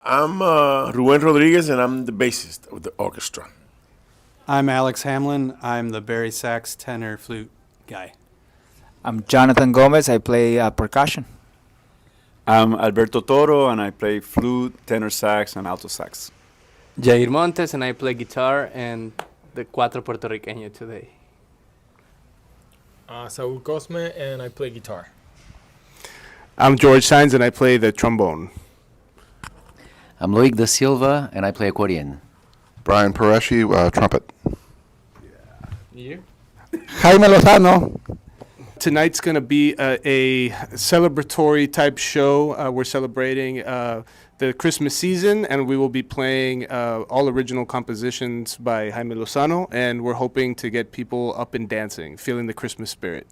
I'm Ruben Rodriguez, and I'm the bassist of the orchestra. I'm Alex Hamlin. I'm the Barry sax, tenor, flute guy. I'm Jonathan Gomez. I play percussion. I'm Alberto Toro, and I play flute, tenor sax, and alto sax. Jair Montes, and I play guitar and the cuatro puertorriqueño today. Saul Cosme, and I play guitar. I'm George Sainz, and I play the trombone. I'm Loic da Silva, and I play accordion. Brian Peresci, trumpet. You? Jaime Lozano. Tonight's going to be a celebratory type show. We're celebrating the Christmas season, and we will be playing all original compositions by Jaime Lozano, and we're hoping to get people up and dancing, feeling the Christmas spirit.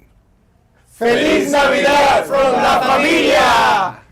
Feliz Navidad from La Familia!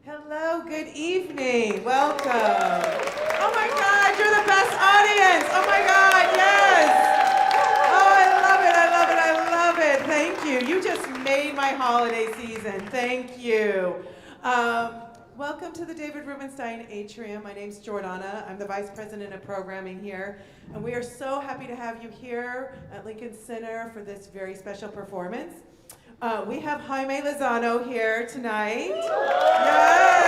Hello, good evening. Welcome. Oh my God, you're the best audience. Oh my God, yes. Oh, I love it, I love it, I love it. Thank you. You just made my holiday season. Thank you. Welcome to the David Rubenstein Atrium. My name's Jordana. I'm the Vice President of Programming here. And we are so happy to have you here at Lincoln Center for this very special performance. We have Jaime Lozano here tonight. Yes!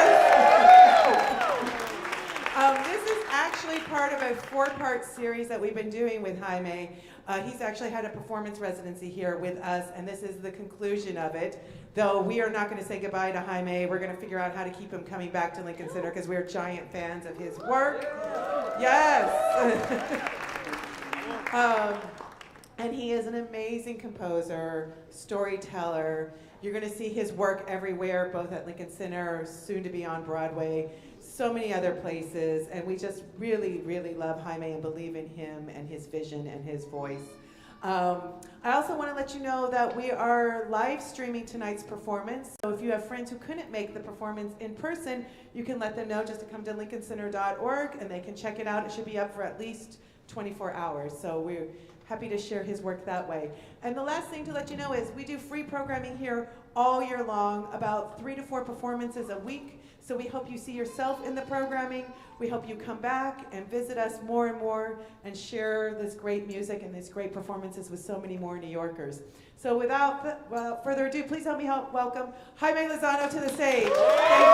This is actually part of a 4-part series that we've been doing with Jaime. He's actually had a performance residency here with us, and this is the conclusion of it. Though we are not going to say goodbye to Jaime. We're going to figure out how to keep him coming back to Lincoln Center because we're giant fans of his work. Yes! And he is an amazing composer, storyteller. You're going to see his work everywhere, both at Lincoln Center, soon to be on Broadway. so many other places, and we just really, really love Jaime and believe in him and his vision and his voice. I also want to let you know that we are live streaming tonight's performance. So if you have friends who couldn't make the performance in person, you can let them know just to come to lincolncenter.org and they can check it out. It should be up for at least 24 hours. So we're happy to share his work that way. And the last thing to let you know is we do free programming here all year long, about 3 to 4 performances a week. So we hope you see yourself in the programming. We hope you come back and visit us more and more and share this great music and these great performances with so many more New Yorkers. So without further ado, please help me welcome Jaime Lozano to the stage. Thank you.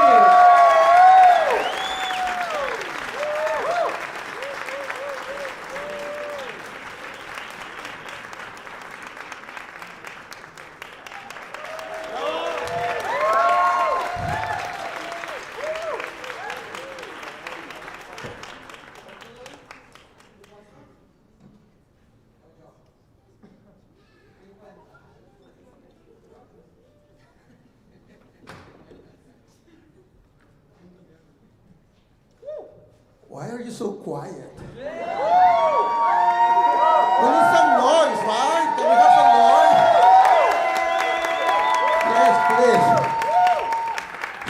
Why are you so quiet? We need some noise, right? Can we have some noise? Yes, please.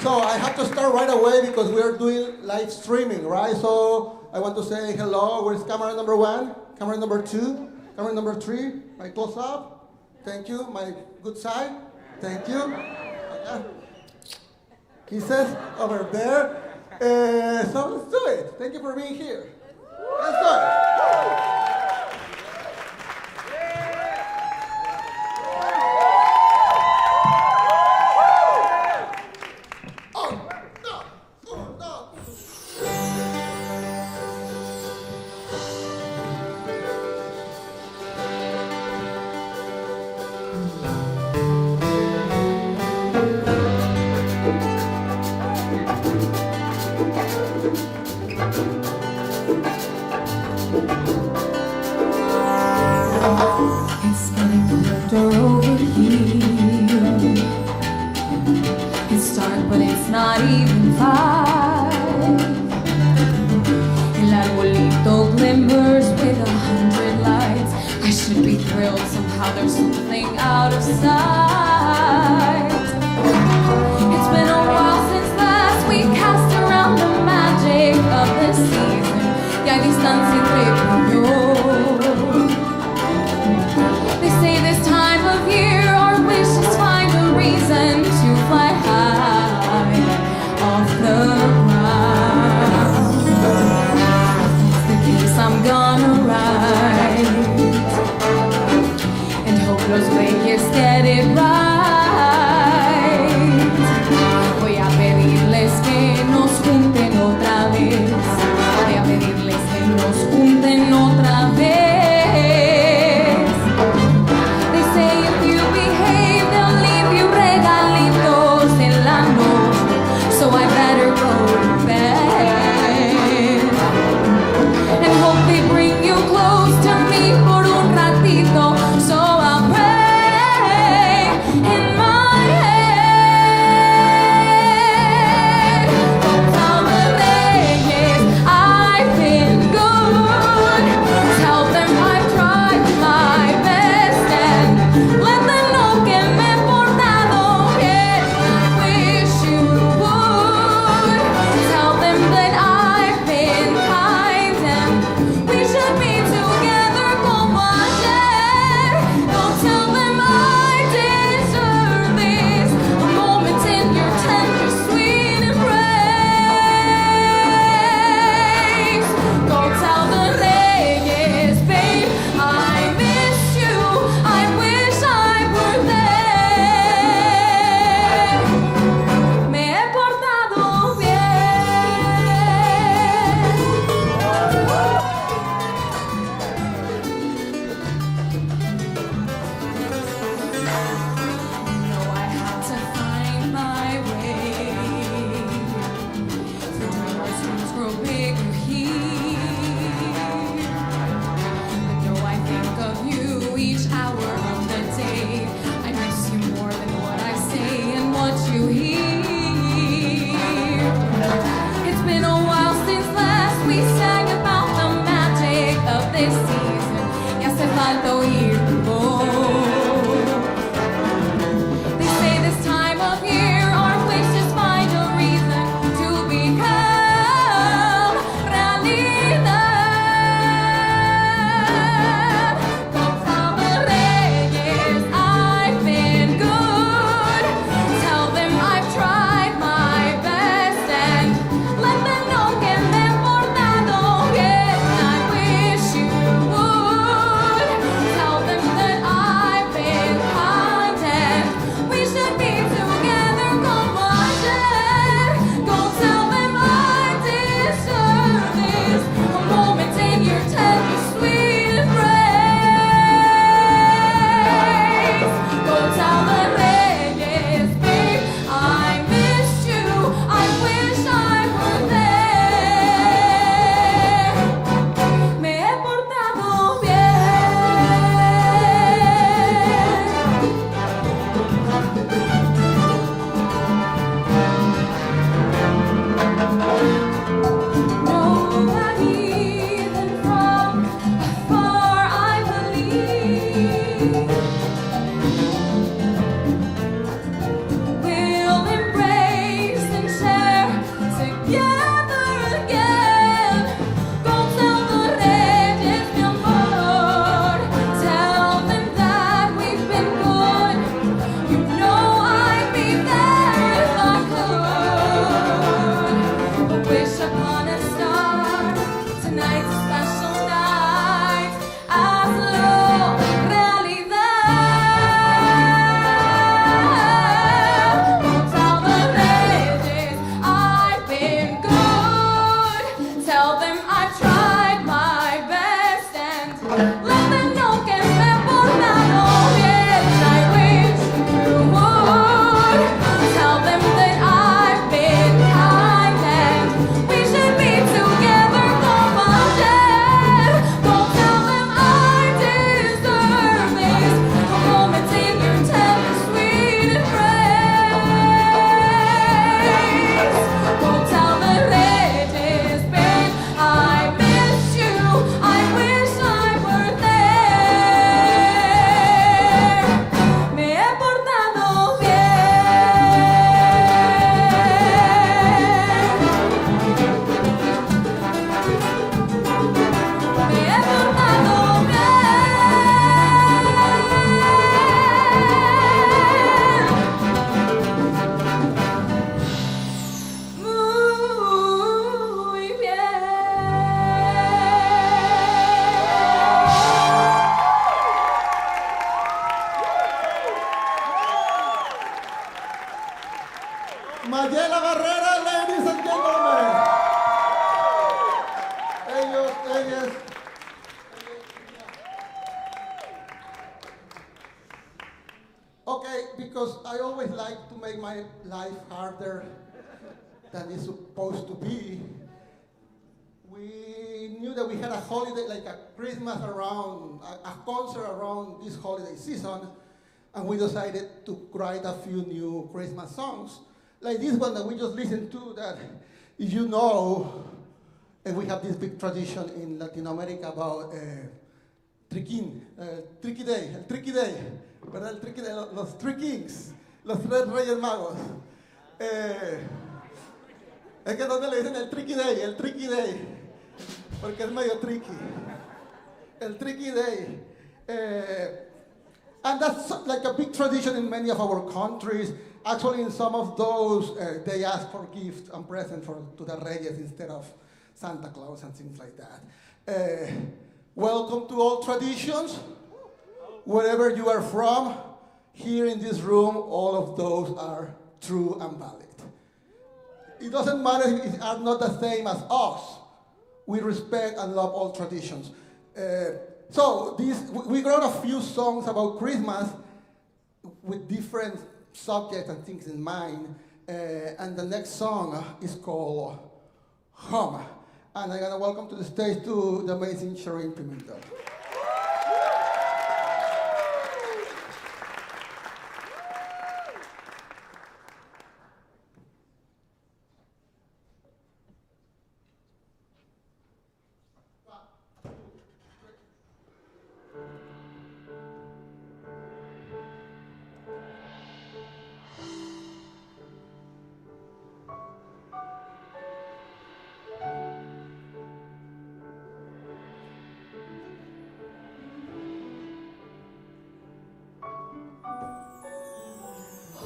So I have to start right away because we are doing live streaming, right? So I want to say hello. Where's camera number 1? Camera number 2? Camera number 3? My close up? Thank you. My good side? Thank you. Okay. Kisses over there. So let's do it. Thank you for being here. Let's do it. It's getting colder over here. It's dark, but it's not even 5. El arbolito glimmers with 100 lights. I should be thrilled, somehow there's something out of sight. It's been a while since last we cast around the magic of the season. Y hay distancia entre tú y yo. They say this time of year our wishes find a reason to fly high off the ground. If that's the case, I'm gonna write and hope los reyes get it right. Voy a pedirles que nos junten otra vez. I tried my best and let them know que me he portado bien. I wish you would tell them that I've been kind and we should be together for one day. Go tell them I deserve this, a moment in your tender, sweet embrace. Go tell the ladies, babe, I miss you. I wish I were there. Me he portado bien. Me he portado muy bien. Mayela Barrera, ladies and gentlemen. Ellas. Okay, because I always like to make my life harder than it's supposed to be. We knew that we had a holiday, like a Christmas around, a concert around this holiday season, and we decided to write a few new Christmas songs. Like this one that we just listened to, that if you know, and we have this big tradition in Latin America about tricky day, el tricky day, ¿verdad? El tricky day, los three kings, los tres reyes magos. Es que donde le dicen el tricky day, porque es medio tricky. El tricky day. And that's like a big tradition in many of our countries. Actually, in some of those, they ask for gifts and presents to the Reyes instead of Santa Claus and things like that. Welcome to all traditions. Wherever you are from, here in this room, all of those are true and valid. It doesn't matter if they are not the same as us. We respect and love all traditions. So we wrote a few songs about Christmas with different subjects and things in mind. And the next song is called Home. And I'm going to welcome to the stage to the amazing Shereen Pimentel.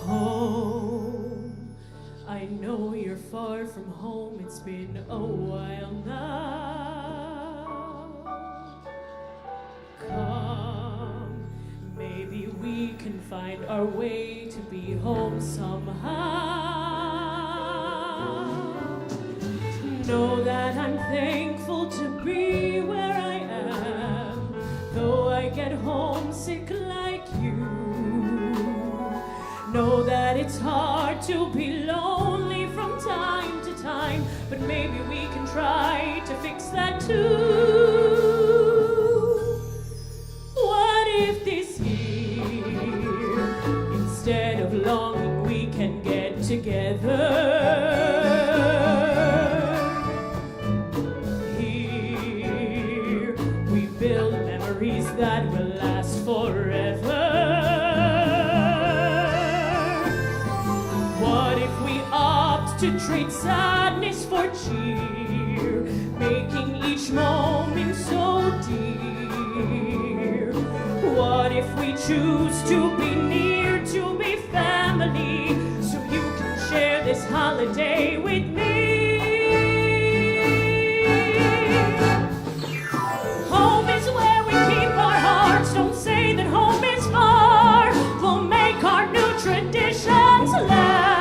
Home, I know you're far from home, it's been a while now. Come, maybe we can find our way to be home somehow. Know that I'm thankful to be where I am, though I get homesick like you. Know that it's hard to be lonely from time to time, but maybe we can try to fix that too. What if this year, instead of longing, we can get together? Here, we build memories that will last forever. To trade sadness for cheer, making each moment so dear. What if we choose to be near, to be family, so you can share this holiday with me? Home is where we keep our hearts. Don't say that home is far. We'll make our new traditions last.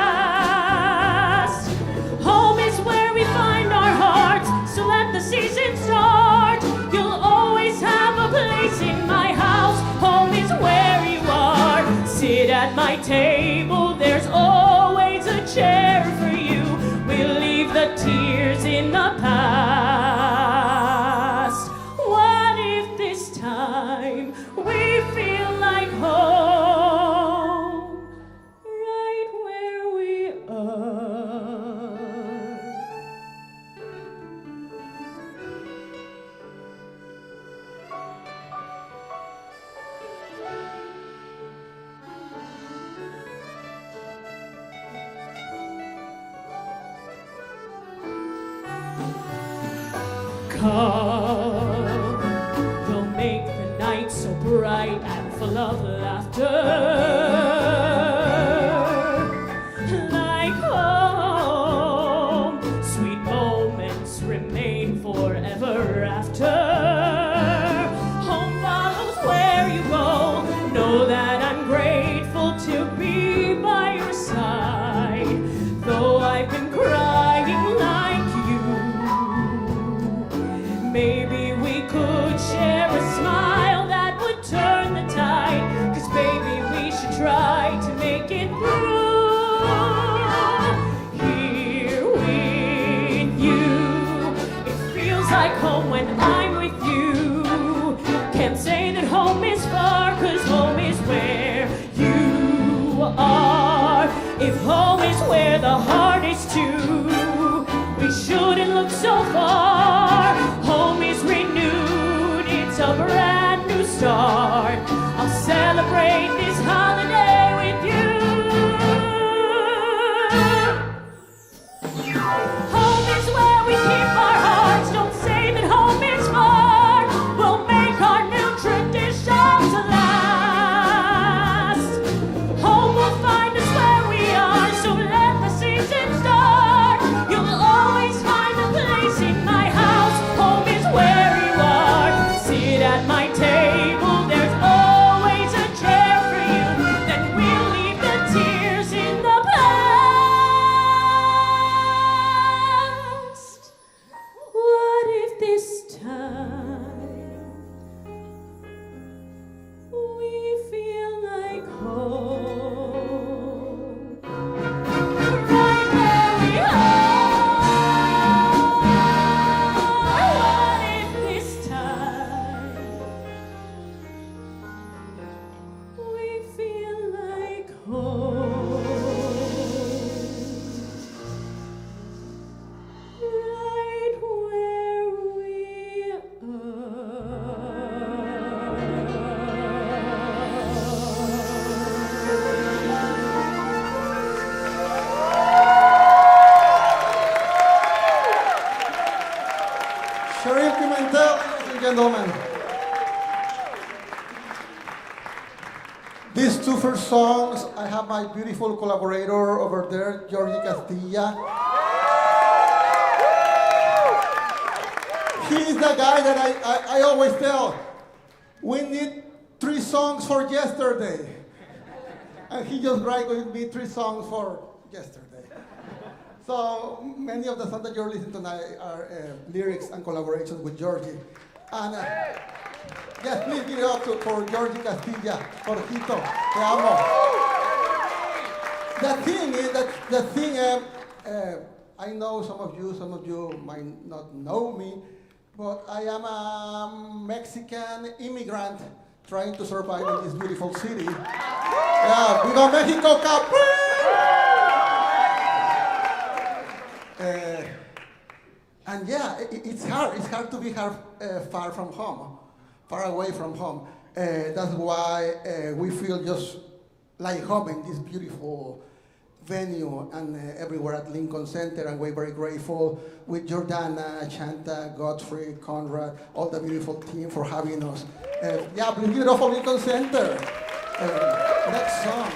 Season season start. You'll always have a place in my house. Home is where you are. Sit at my table, there's always a chair for you. We'll leave the tears in the past. What if this time we feel like home, right where we are? Come, we'll make the night so bright and full of laughter. Like home, sweet moments remain forever after. Home follows where you go. Know that I'm grateful to be by your side. Though I've been crying like you, maybe we could share a smile that would turn the tide. 'Cause baby, we should try to make it through. Here with you, it feels like home when I'm with you. Can't say that home is far, 'cause home is where you are. If home is where the heart is too, we shouldn't look so far. Home is renewed, it's a brand new start. I'll celebrate this holiday with you. Home is where we keep our hearts. Don't say that home is far. We'll make our new traditions last. Home will find us where we are, so let the season start. You'll always find a place in my house. Home is where you are. Sit at my table, there's always a chair for you. Then we'll leave the tears in the past. What if this time we feel like home, right where we are? What if this time we feel like home, right where we Cheryl Pimentel, ladies and gentlemen. These two first songs, I have my beautiful collaborator over there, Georgie Castilla. He's the guy that I always tell, we need 3 songs for yesterday. And he just write with me 3 songs for yesterday. So many of the songs that you're listening tonight are lyrics and collaborations with Georgie. And yes, please give it up for Georgie Castilla, Jorgito, te amo. The thing is I know some of you might not know me, but I am a Mexican immigrant trying to survive in this beautiful city. Yeah, Viva Mexico, Capri! And yeah, it's hard. It's hard to be far from home, far away from home. That's why we feel just like home in this beautiful venue and everywhere at Lincoln Center. And we're very grateful with Jordana, Chanta, Godfrey, Conrad, all the beautiful team for having us. Yeah, please give it up for Lincoln Center. Next song.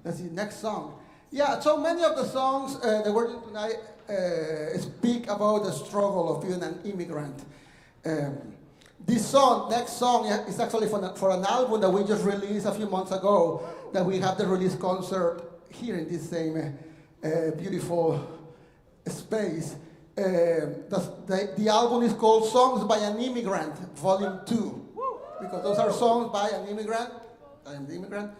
Let's see, next song. Yeah, so many of the songs that we're doing tonight speak about the struggle of being an immigrant. This song, next song, is actually for an album that we just released a few months ago, that we have the release concert here in this same beautiful space. The album is called Songs by an Immigrant, Volume 2. Because those are songs by an immigrant. I am the immigrant.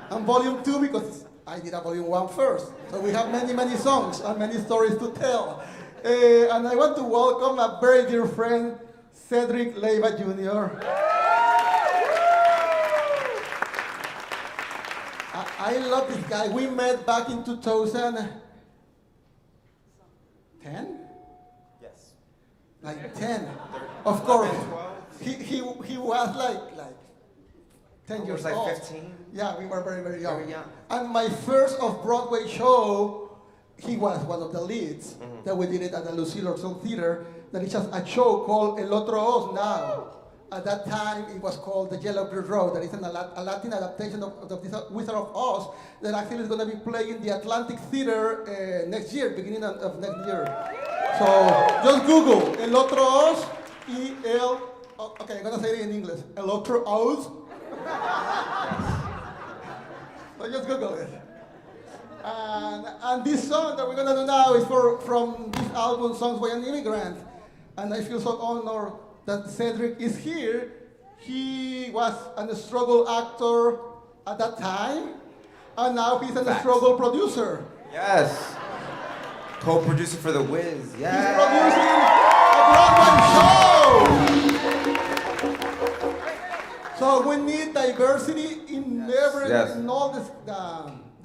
And Volume 2 because I did a Volume 1 first. So we have many, many songs and many stories to tell. And I want to welcome a very dear friend, Cedric Leiva Jr. I love this guy. We met back in 2010? Yes. Like 10. Of course. He was like 10 years like old. 15? Yeah, we were very, very young. Very young. And my first off-Broadway show, he was one of the leads that we did it at the Lucille Orson Theater. That is just a show called El Otro Oz now. At that time, it was called The Yellow Brick Road. That is a Latin adaptation of the Wizard of Oz that actually is going to be playing in the Atlantic Theater next year, beginning of next year. So just Google El Otro Oz, okay, I'm going to say it in English. El Otro Oz. So just Google it. And this song that we're going to do now is from this album, Songs by an Immigrant. And I feel so honored that Cedric is here. He was a struggle actor at that time, and now he's a struggle producer. Yes. Co-producer for The Wiz. He's Yeah. producing a Broadway show. So we need diversity in in all the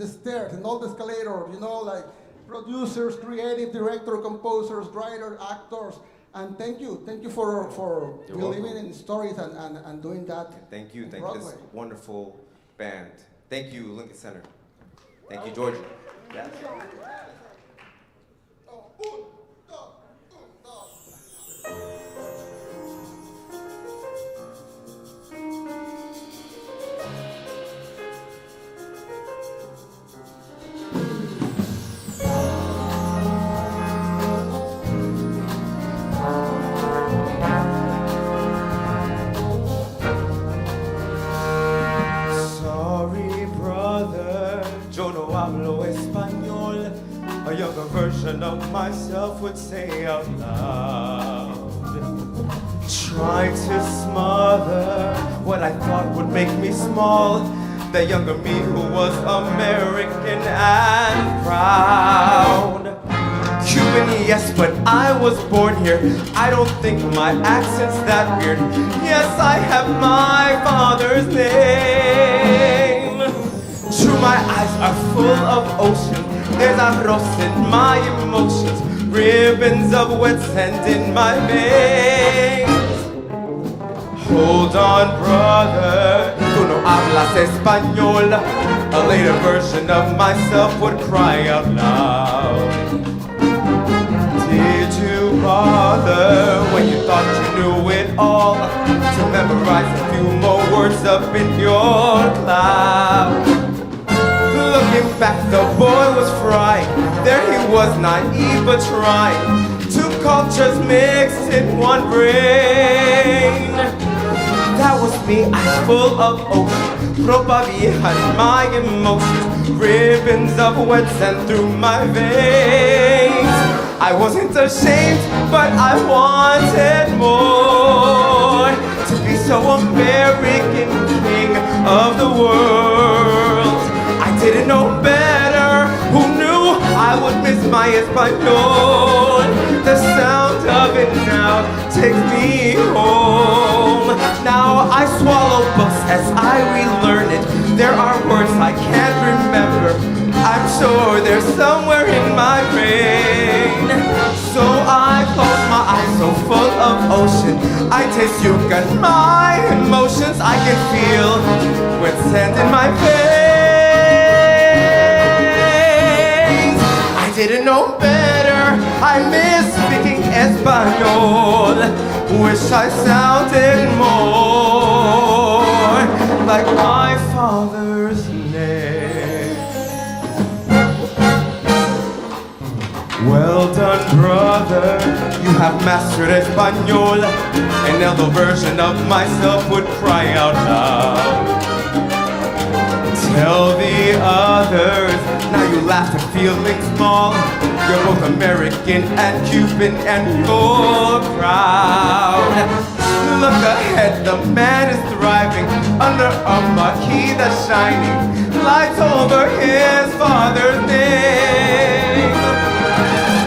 stairs, in all the escalators, you know, like producers, creative director, composers, writers, actors. And thank you for believing in stories and doing that. Thank you this wonderful band. Thank you, Lincoln Center. Thank you, Georgia. Yes. A younger version of myself would say out loud, trying to smother what I thought would make me small. The younger me who was American and proud. Cuban, yes, but I was born here. I don't think my accent's that weird. Yes, I have my father's name. True, my eyes are full of ocean. There's arroz in my emotions, ribbons of wet sand in my veins. Hold on, brother, tú no hablas español. A later version of myself would cry out loud. Did you bother when you thought you knew it all to memorize a few more words up in your cloud? Looking back, the boy was frying. There he was, naive but trying. Two cultures mixed in one brain. That was me, eyes full of ocean. Ropa vieja in my emotions. Ribbons of wet sand through my veins. I wasn't ashamed, but I wanted more. To be so American, king of the world. Didn't know better, who knew I would miss my Espanol? The sound of it now takes me home. Now I swallow books as I relearn it. There are words I can't remember. I'm sure they're somewhere in my brain. So I close my eyes so full of ocean. I taste you got my emotions. I can feel wet sand in my face. Didn't know better, I miss speaking Espanol. Wish I sounded more like my father's name. Well done, brother, you have mastered Espanol. An elder version of myself would cry out loud. tell the others. Now you laugh at feeling small. You're both American and Cuban and you're proud. Look ahead, the man is thriving under a marquee that's shining. Lights over his father's name.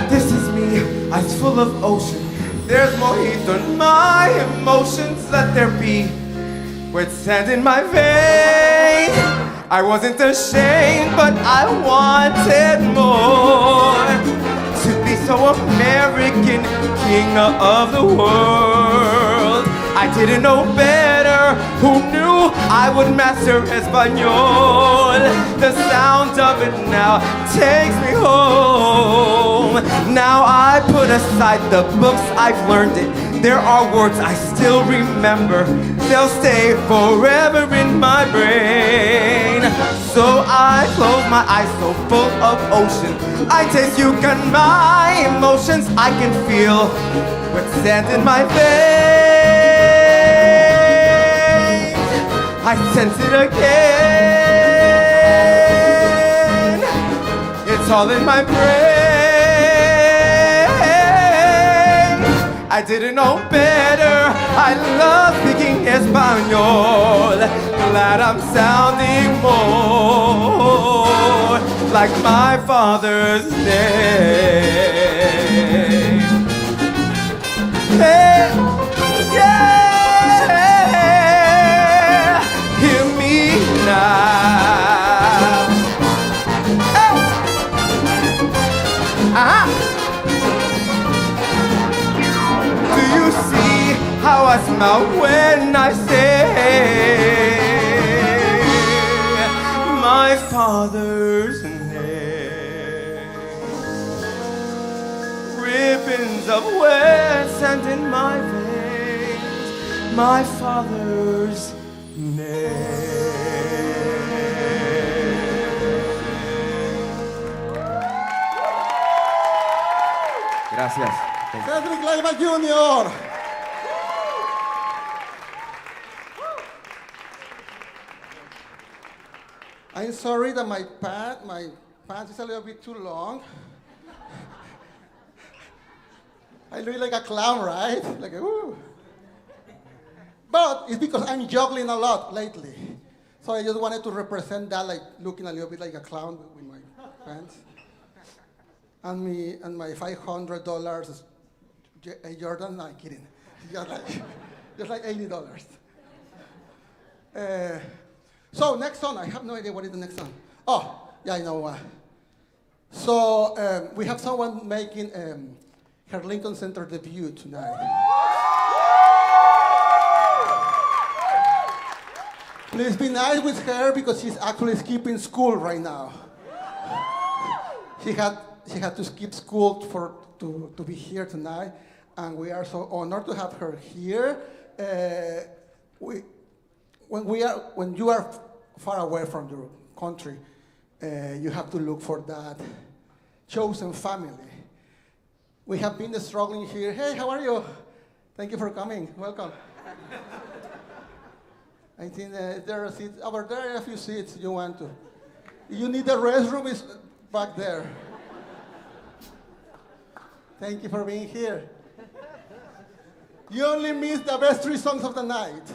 This is me, eyes full of ocean. There's mojito in my emotions. Let there be with sand in my veins. I wasn't ashamed, but I wanted more. To be so American, king of the world. I didn't know better. Who knew I would master Espanol? The sound of it now takes me home. Now I put aside the books, I've learned it. There are words I still remember. They'll stay forever in my brain. So I close my eyes so full of ocean. I taste you can my emotions. I can feel with sand in my veins. I sense it again. It's all in my brain. I didn't know better. I love speaking Espanol. Glad I'm sounding more like my father's name. Hey, yeah, hear me now. Hey. Do you see how I smile when I say my father's name? Ribbons of wet sand in my veins. My father's name. Gracias. Cedric Leiva Jr. I'm sorry that my pants is a little bit too long. I look like a clown, right? Like, woo. But it's because I'm juggling a lot lately. So I just wanted to represent that, like looking a little bit like a clown with my pants. And my $500 Jordan, no, I'm kidding. Just like $80. So next song, I have no idea what is the next song. Oh, yeah, I know. So we have someone making her Lincoln Center debut tonight. Please be nice with her because she's actually skipping school right now. She had to skip school to be here tonight, and we are so honored to have her here. When you are far away from your country, you have to look for that chosen family. We have been struggling here. Hey, how are you? Thank you for coming. Welcome. I think there are seats over there. A few seats you want to. You need the restroom is back there. Thank you for being here. You only missed the best 3 songs of the night.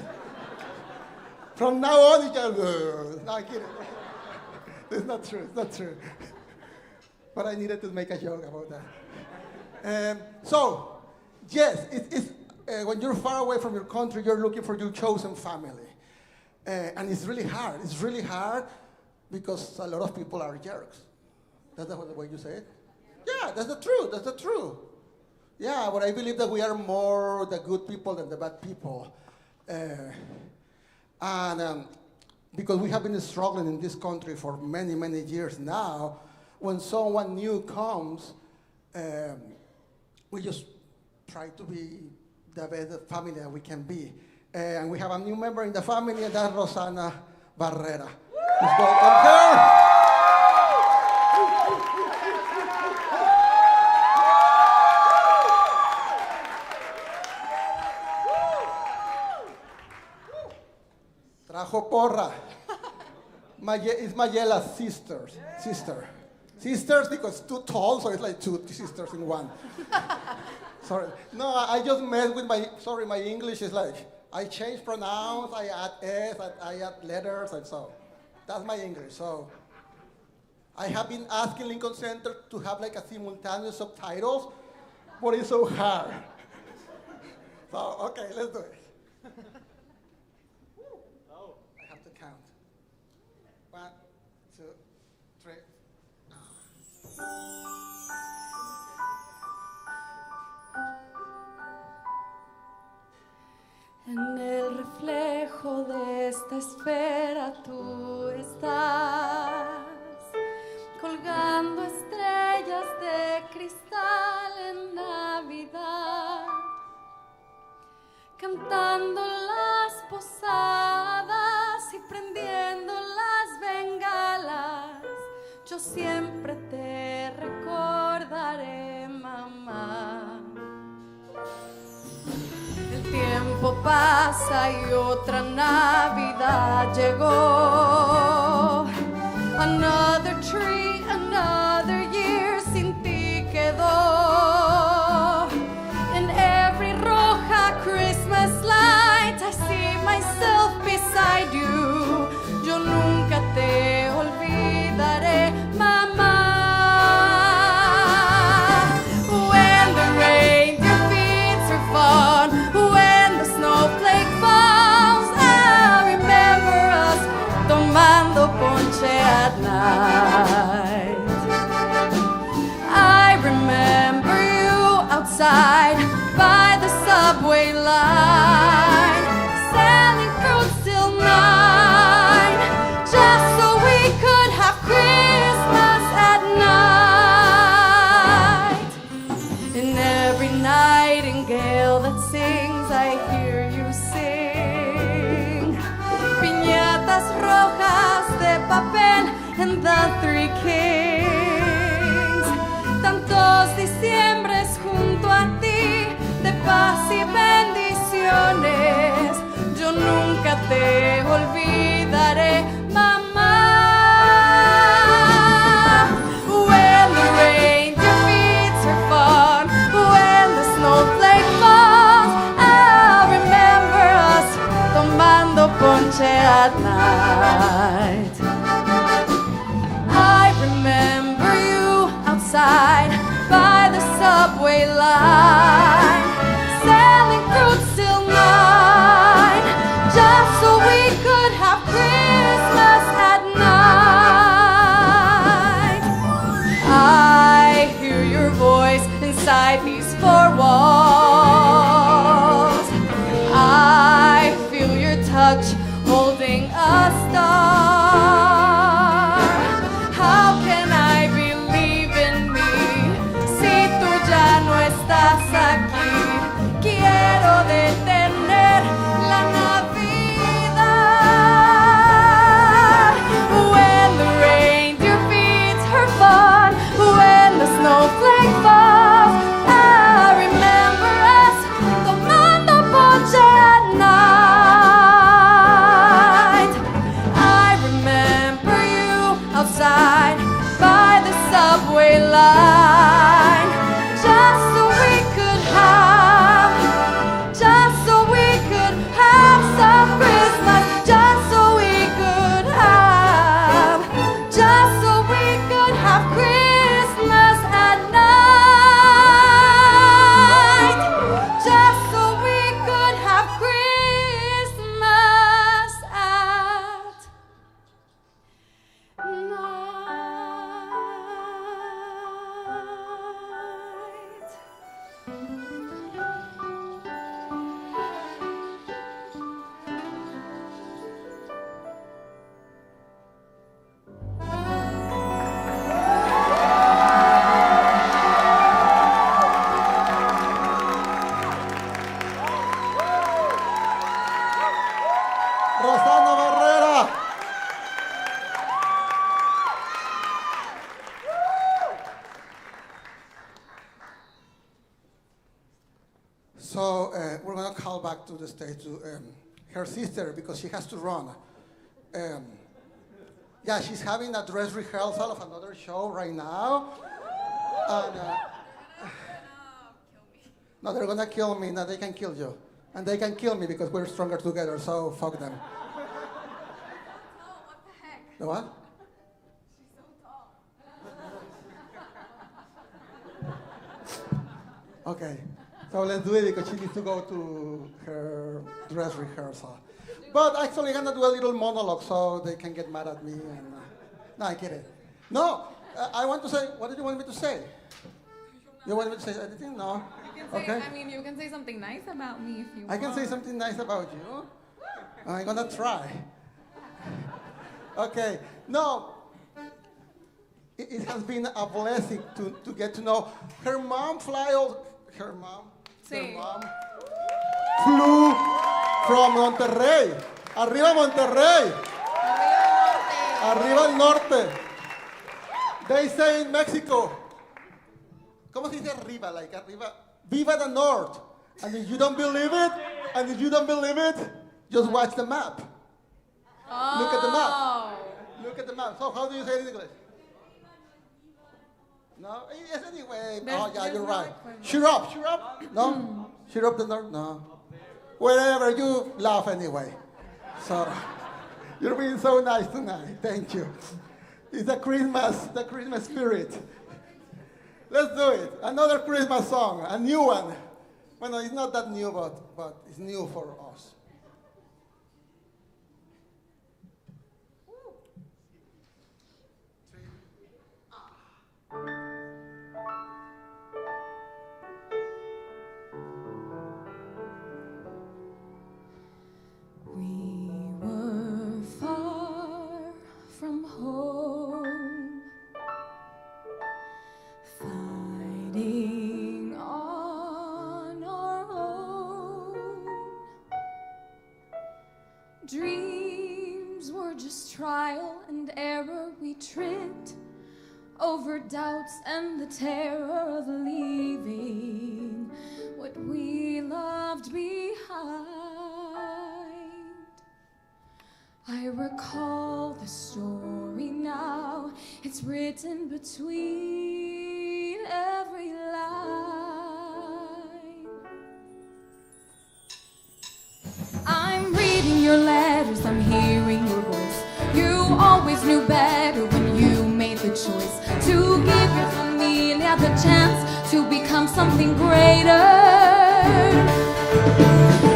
From now on, you can. No, I'm kidding. It's not true. It's not true. But I needed to make a joke about that. So, yes, it's when you're far away from your country, you're looking for your chosen family. And it's really hard. It's really hard because a lot of people are jerks. That's the way you say it? Yeah, that's the truth. That's the truth. Yeah, but I believe that we are more the good people than the bad people. And because we have been struggling in this country for many, many years now, when someone new comes, we just try to be the best family that we can be. And we have a new member in the family, and that's Rosana Barrera. Let's welcome her. Trajo porra. It's Mayela's sister. Sisters because too tall, so it's like two sisters in one. Sorry. No, I just mess with my English is like, I change pronouns, I add S, I add letters, and so. That's my English, so. I have been asking Lincoln Center to have like a simultaneous subtitles, but it's so hard. So, okay, let's do it. I have to count. 1, 2, 3. En el reflejo de esta esfera tú estás, colgando estrellas de cristal en Navidad, cantando las posadas y prendiendo las bengalas. Yo siempre te recordaré, mamá. El tiempo pasa y otra Navidad llegó. Another tree, another year sin ti quedó. In every roja Christmas light I see myself beside you. Yo nunca te olvidaré, mamá. When the reindeer feeds her fun, when the snowflake falls, I remember us tomando ponche at night. I remember you outside by the subway line, selling fruits till 9, just so we could have Christmas at night. And every nightingale that sings, I hear you sing. Piñatas rojas de papel and the Three Kings. Tantos diciembres junto a ti, de paz y bendiciones. Yo nunca te olvidaré, mamá. When the reindeer feeds her fun, when the snowflake falls, I'll remember us tomando ponche at night. I remember you outside by the subway line, selling fruits till 9, just so we could have Christmas at night. I hear your voice inside these four walls. I feel your touch holding a star. How can I believe in me si tú ya no estás aquí? Quiero detener la Navidad. When the reindeer feeds her fun, when the snowflake falls, I remember us tomando ponche at night. I remember you outside by the subway line, just so we could have some Christmas, just so we could have Christmas at night, just so we could have Christmas at night. Rosana Barrera. So we're going to call back to the stage to her sister because she has to run. Yeah, she's having a dress rehearsal of another show right now. And, no, they're gonna kill me. No, they can kill you. And they can kill me because we're stronger together, so fuck them. The what? She's so tall. Okay, so let's do it because she needs to go to her dress rehearsal. But actually, I'm gonna do a little monologue so they can get mad at me. And no, I get it. No, I want to say. What did you want me to say? You want me to say anything? No. You can say, I mean, you can say something nice about me if you want. I can say something nice about you. I'm gonna try. Okay. No. It has been a blessing to get to know her mom. Her mom flew from Monterrey. Arriba Monterrey. Arriba el norte. They say in Mexico. ¿Cómo se dice arriba? Like arriba. Viva the North. And if you don't believe it, just watch the map. Look at the map. Look at the map. So how do you say it in English? No? Yes, anyway. Oh, yeah, you're right. Cheer up. No? Cheer up the North? No. Wherever, you laugh anyway. So, you're being so nice tonight. Thank you. It's the Christmas spirit. Let's do it. Another Christmas song, a new one. Well, no, it's not that new, but it's new for us. We were far from home, fighting on our own. Dreams were just trial and error. We tripped over doubts and the terror of leaving what we loved behind. I recall the story now. It's written between every line. I'm reading your letters, I'm hearing your voice. You always knew better when you made the choice to give your familia the chance to become something greater.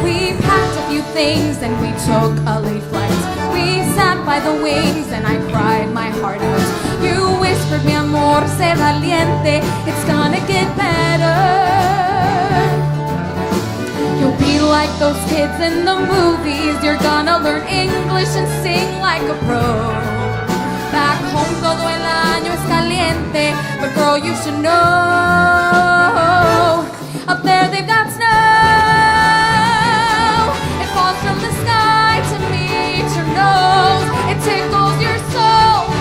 We packed a few things and we took a late flight. We sat by the wings and I cried my heart out. You whispered, mi amor, sé valiente, it's gonna get better. You'll be like those kids in the movies. You're gonna learn English and sing like a pro. Back home todo el año es caliente, but girl, you should know, up there they've got snow. It falls from the sky to meet your nose. It tickles your soul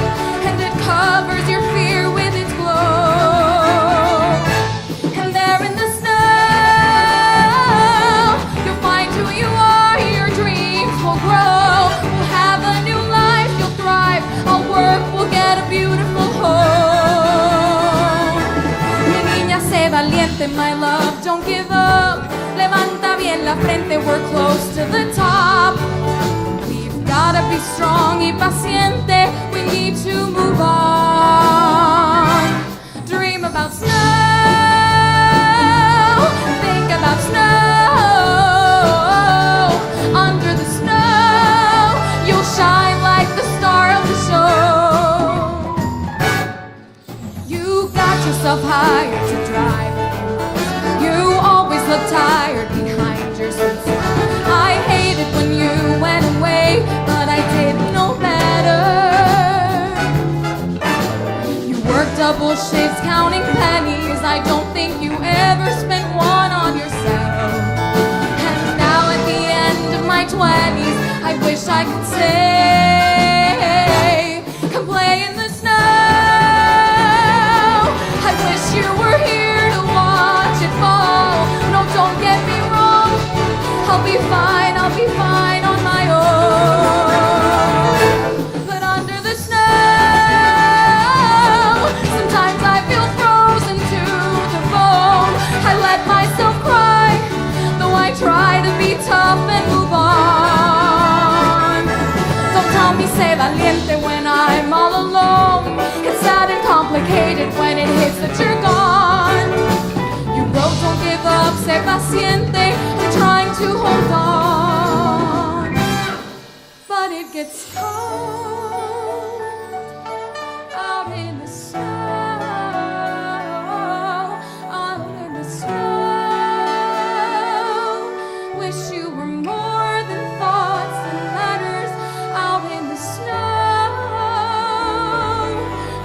and it covers your fear with its glow. And there in the snow, you'll find who you are. Your dreams will grow. We'll have a new life. You'll thrive. I'll work. We'll get a beautiful home. Mi niña, sé valiente, my love. Don't give up. Levanta bien la frente. We're close to the top. We've gotta be strong y paciente. We need to move on. Dream about snow. Think about snow. Under the snow, you'll shine like the star of the show. You got yourself hired to drive. You always look tired behind your seat. I hated when you went away, but I didn't know better. You work double shifts counting pennies. I don't think you ever spent one on yourself. And now at the end of my 20s, I wish I could say, come play in the snow. I wish you were here to watch it fall. No, don't get me wrong, I'll be fine on my own. But under the snow, valiente when I'm all alone. It's sad and complicated when it hits that you're gone. You wrote, don't give up, sé paciente. You're trying to hold on, but it gets cold out in the snow, out in the snow. Wish you were more than thoughts and letters out in the snow.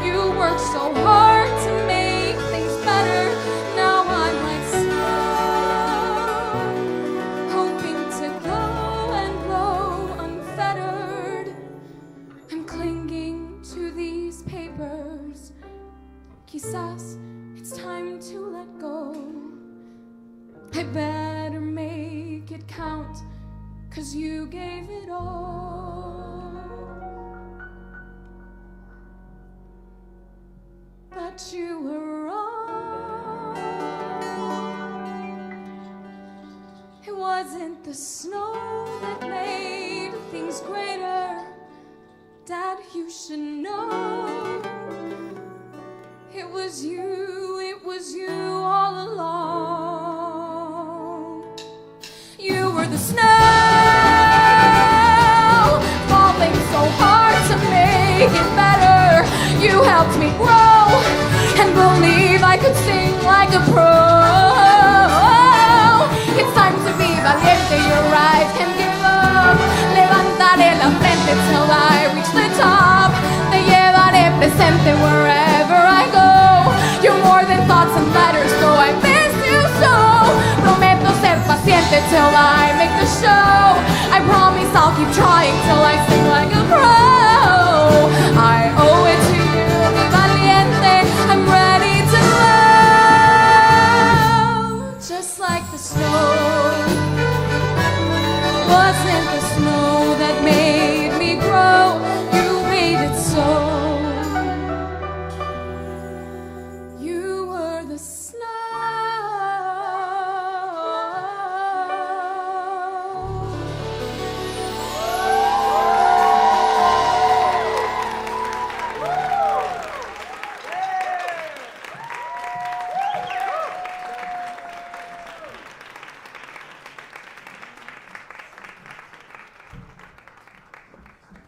You worked so hard to make things better. Now I'm like snow, hoping to glow and glow unfettered. I'm clinging to these papers. Quizás it's time to let go. I better make it count, 'cause you gave it all. But you were wrong. It wasn't the snow that made things greater. Dad, you should know. It was you all along. You were the snow, falling so hard to make it better. You helped me grow and believe I could sing like a pro. It's time to be valiente, you're right, can't give up. Levantaré la frente till I reach the top. Te llevaré presente wherever I go. You're more than thoughts and letters, so I miss you so. Prometo ser paciente till I make the show. I promise I'll keep trying till I sing like a pro. I owe it to you, be valiente. I'm ready to love, just like the snow. Wasn't the snow that made me grow. You made it so. You were the snow.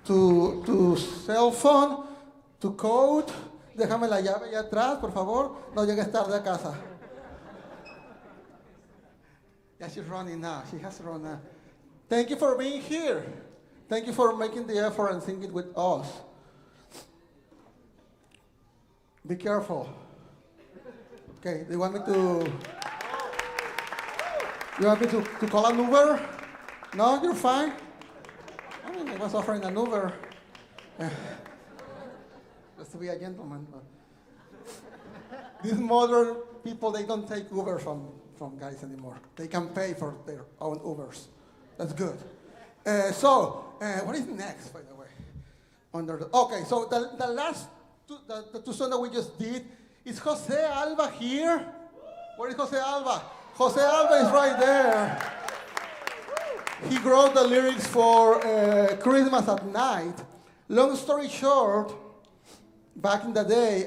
Tu cell phone, tu code. Déjame la llave allá atrás, por favor. No llegues tarde a casa. Yeah, she's running now. She has to run now. Thank you for being here. Thank you for making the effort and singing with us. Be careful. Okay, do you want me to? You want me to call an Uber? No, you're fine. I mean, I was offering an Uber. Just to be a gentleman. But these modern people, they don't take Uber from guys anymore. They can pay for their own Ubers. That's good. What is next, by the way? Okay, so the last the two songs that we just did, is Jose Alba here? Where is Jose Alba? Jose Alba is right there. He wrote the lyrics for Christmas at Night. Long story short, back in the day,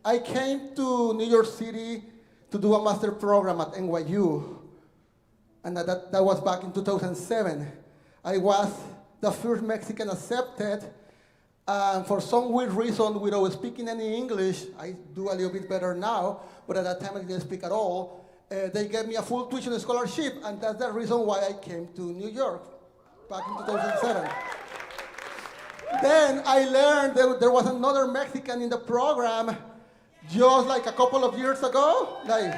I came to New York City to do a master program at NYU. And that was back in 2007. I was the first Mexican accepted. For some weird reason, without speaking any English, I do a little bit better now, but at that time I didn't speak at all. They gave me a full tuition scholarship, and that's the reason why I came to New York back in 2007. Then I learned that there was another Mexican in the program just like a couple of years ago. Like,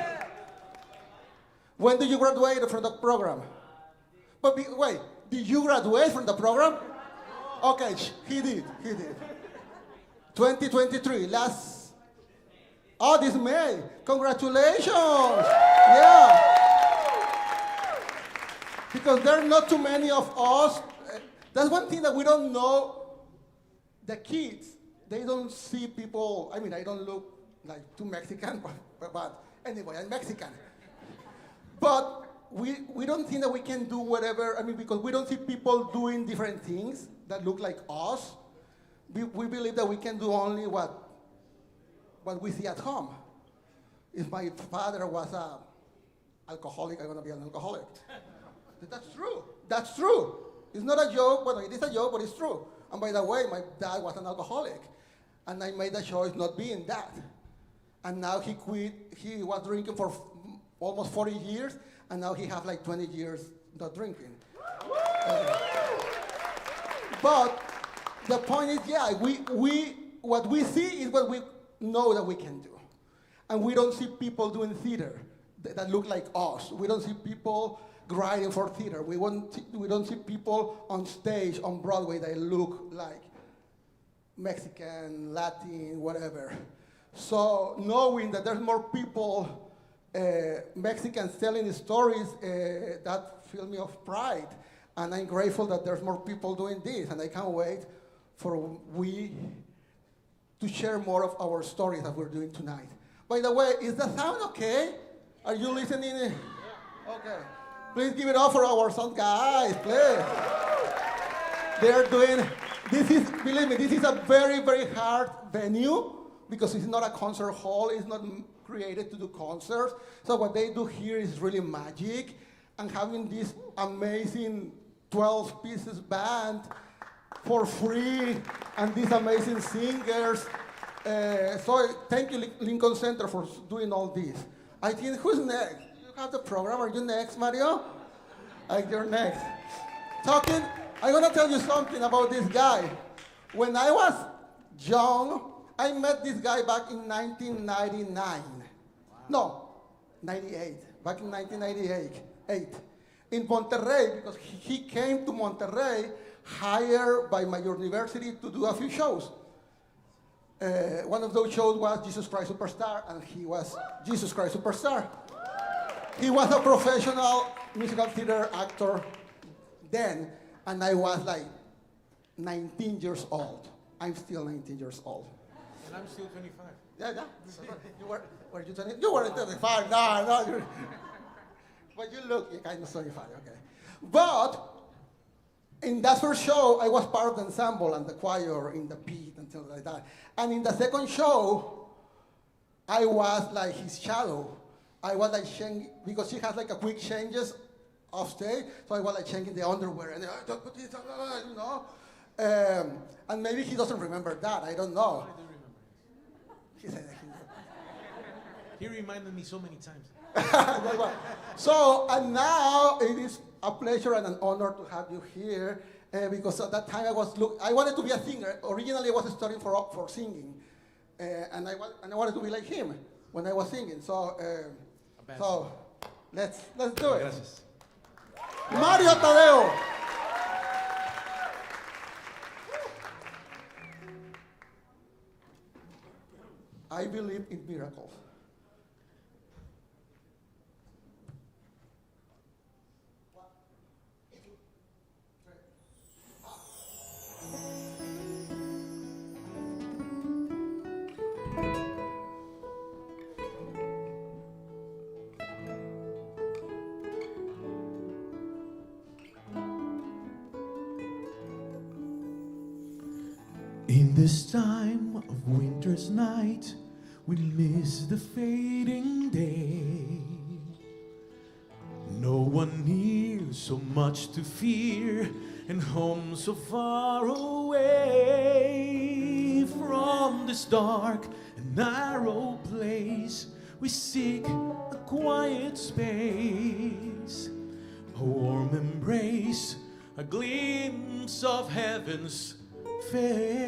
when did you graduate from the program? But wait, did you graduate from the program? Okay, he did. 2023, this May. Congratulations! Yeah. Because there are not too many of us. That's one thing that we don't know. The kids, they don't see people. I mean, I don't look like too Mexican, but anyway, I'm Mexican. But we don't think that we can do whatever. I mean, because we don't see people doing different things that look like us. we believe that we can do only what we see at home. If my father was an alcoholic, I'm gonna be an alcoholic. That's true. That's true. It's not a joke, but it is a joke, but it's true. And by the way, my dad was an alcoholic, and I made the choice not being that. And now he quit. He was drinking for almost 40 years, and now he has like 20 years not drinking. But the point is, yeah, what we see is what we know that we can do. And we don't see people doing theater that look like us. We don't see people grinding for theater. We don't see people on stage, on Broadway, that look like Mexican, Latin, whatever. So knowing that there's more people, Mexicans telling stories, that fills me of pride. And I'm grateful that there's more people doing this, and I can't wait for we to share more of our stories that we're doing tonight. By the way, is the sound okay? Are you listening? Okay. Please give it up for our sound guys, please. They're doing, believe me, this is a very, very hard venue because it's not a concert hall, it's not created to do concerts. So what they do here is really magic, and having this amazing 12 pieces band for free, and these amazing singers. So thank you, Lincoln Center, for doing all this. I think, who's next? You have the program. Are you next, Mario? You're next. I'm gonna tell you something about this guy. When I was young, I met this guy back in 1999. No, 98. Back in 1998. In Monterrey, because he came to Monterrey hired by my university to do a few shows. One of those shows was Jesus Christ Superstar, and he was Jesus Christ Superstar. He was a professional musical theater actor then, and I was like 19 years old. I'm still 19 years old. And I'm still 25. Yeah. Were you 20? You weren't 25. No. But you look kind of 25, okay. But in that first show, I was part of the ensemble and the choir in the pit and things like that. And in the second show, I was like his shadow. I was like changing, because she has like a quick changes off stage, so I was like changing the underwear and don't put this, you know. And maybe he doesn't remember that, I don't know. I do remember. He said that He reminded me so many times. So, and now it is a pleasure and an honor to have you here, because at that time I wanted to be a singer. Originally I was studying for singing, and I wanted to be like him when I was singing. So, let's do it. Gracias. Mario Tadeo. I believe in miracles. In this time of winter's night, we miss the fading day. No one near, so much to fear, and home so far away. From this dark and narrow place, we seek a quiet space, a warm embrace, a glimpse of heaven's face.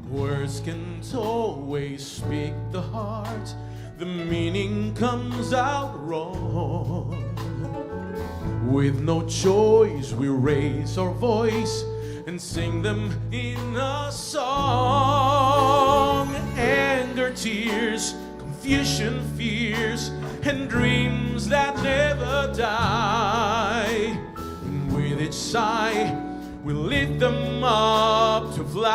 Words can't always speak the heart, the meaning comes out wrong. With no choice we raise our voice and sing them in a song. Anger, tears, confusion, fears, and dreams that never die. And with each sigh we lift them up to fly.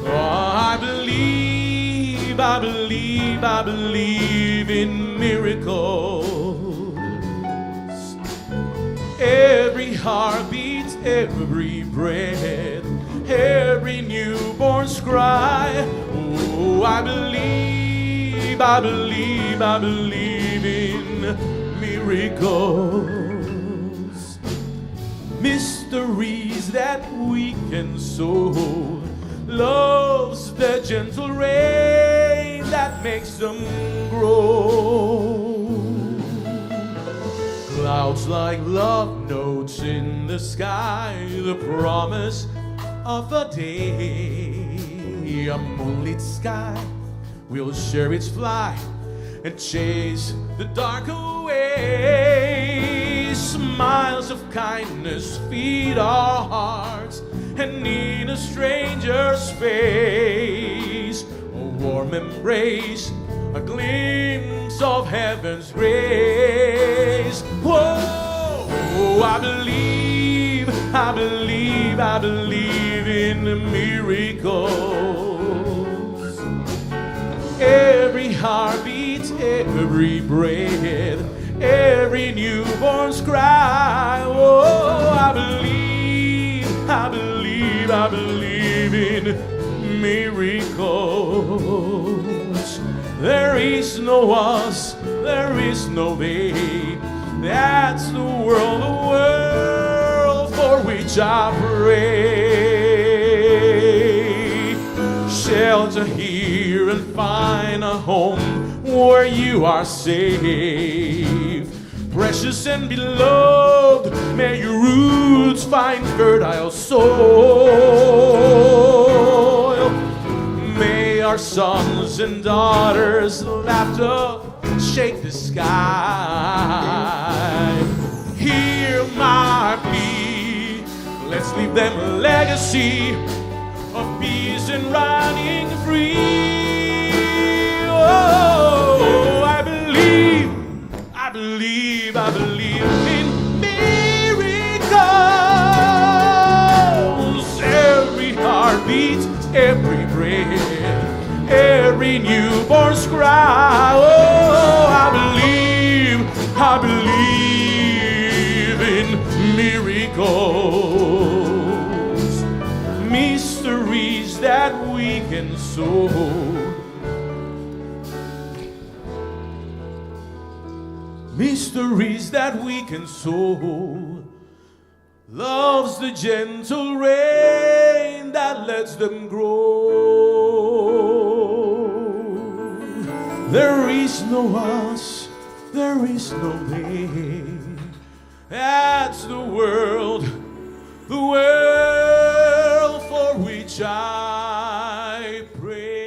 Oh, I believe in miracles. every heartbeat, every breath, every newborn's cry. Oh, I believe, I believe, I believe in miracles, mysteries that we can sow. Love's the gentle rain that makes them grow. Clouds like love notes in the sky, the promise of a day. A moonlit sky will share its flight and chase the dark away. Smiles of kindness feed our hearts, and in a stranger's face, a warm embrace, a glimpse of heaven's grace. Whoa, I believe, I believe, I believe in the miracles. Every heartbeat, every breath, every newborn's cry. Oh, I believe, I believe, I believe in miracles. There is no us, there is no they. That's the world for which I pray. Shelter here and find a home where you are safe. Precious and beloved, may your roots find fertile soil. May our sons and daughters' laughter shake the sky. Hear my plea, let's leave them a legacy of peace and running free. Oh, I believe, I believe, I believe in miracles. Every heartbeat, every breath, every newborn's cry. Oh, I believe in miracles, mysteries that we can sow. Mysteries that we can sow. Love's the gentle rain that lets them grow. There is no us, there is no they. That's the world for which I pray.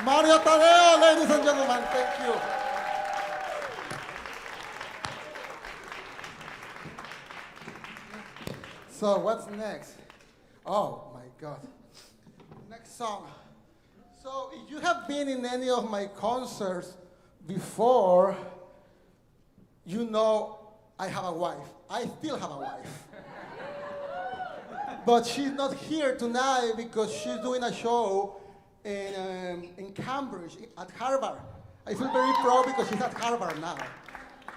Mario Tadeo, ladies and gentlemen, thank you. So what's next? Oh my God. Next song. So if you have been in any of my concerts before, you know I have a wife. I still have a wife. But she's not here tonight because she's doing a show in Cambridge, at Harvard. I feel very proud because she's at Harvard now.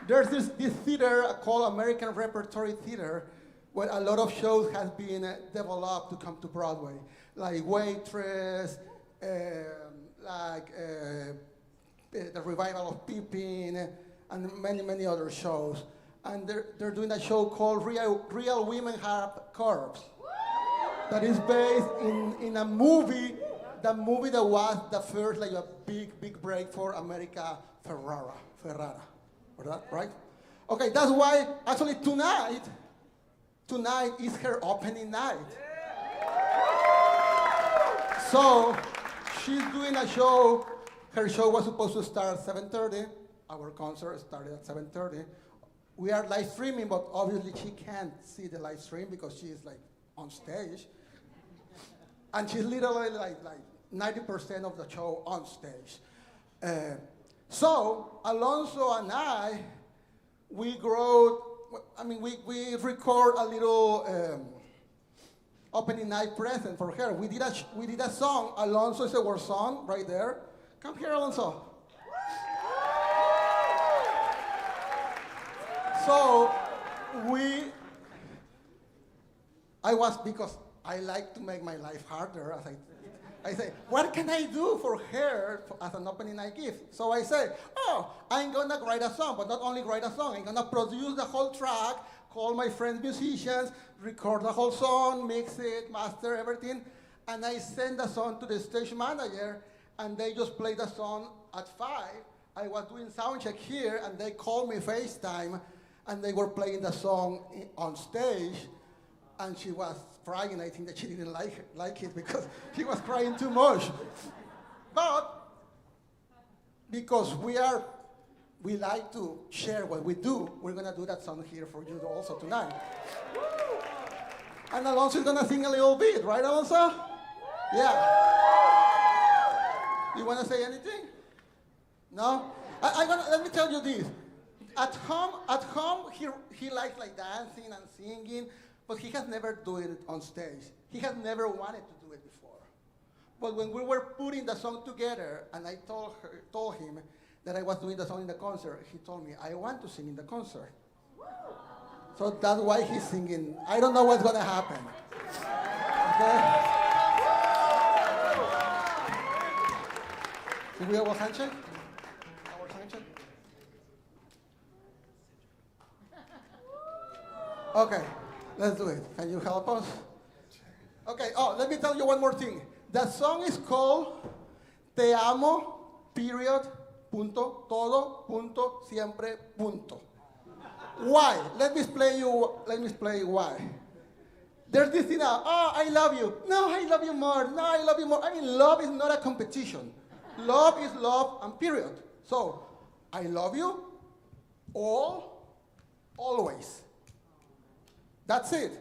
There's this theater called American Repertory Theater, where a lot of shows have been developed to come to Broadway, like Waitress, the revival of Pippin, and many, many other shows. And they're doing a show called Real Women Have Curves, that is based in a movie, the movie that was the first like a big break for America Ferrara, right? Okay, that's why actually tonight is her opening night. So she's doing a show. Her show was supposed to start at 7:30. Our concert started at 7:30. We are live streaming, but obviously she can't see the live stream because she's like on stage. And she's literally like 90% of the show on stage. So Alonso and I, we record a little opening night present for her. We did a song. Alonso is our son right there. Come here, Alonso. So because I like to make my life harder, as I say, what can I do for her as an opening night gift? So I say, I'm gonna write a song, but not only write a song, I'm gonna produce the whole track, call my friends musicians, record the whole song, mix it, master everything, and I send the song to the stage manager, and they just play the song at 5. I was doing sound check here, and they called me FaceTime, and they were playing the song on stage, and she was crying. I think that she didn't like it because she was crying too much. But because we like to share what we do, we're gonna do that song here for you also tonight. And Alonso is gonna sing a little bit, right, Alonso? Yeah. You wanna say anything? No? Let me tell you this. At home, he likes like dancing and singing, but he has never done it on stage. He has never wanted to do it before. But when we were putting the song together, and I told him that I was doing the song in the concert, he told me, I want to sing in the concert. So that's why he's singing. I don't know what's gonna happen. Okay? Do we have a handshake? Our handshake? Okay, let's do it. Can you help us? Okay, let me tell you one more thing. The song is called Te Amo, period, punto, todo, punto, siempre, punto. Why? Let me explain why. There's this thing, I love you. No, I love you more. No, I love you more. I mean, love is not a competition. Love is love and period. So, I love you, always. That's it.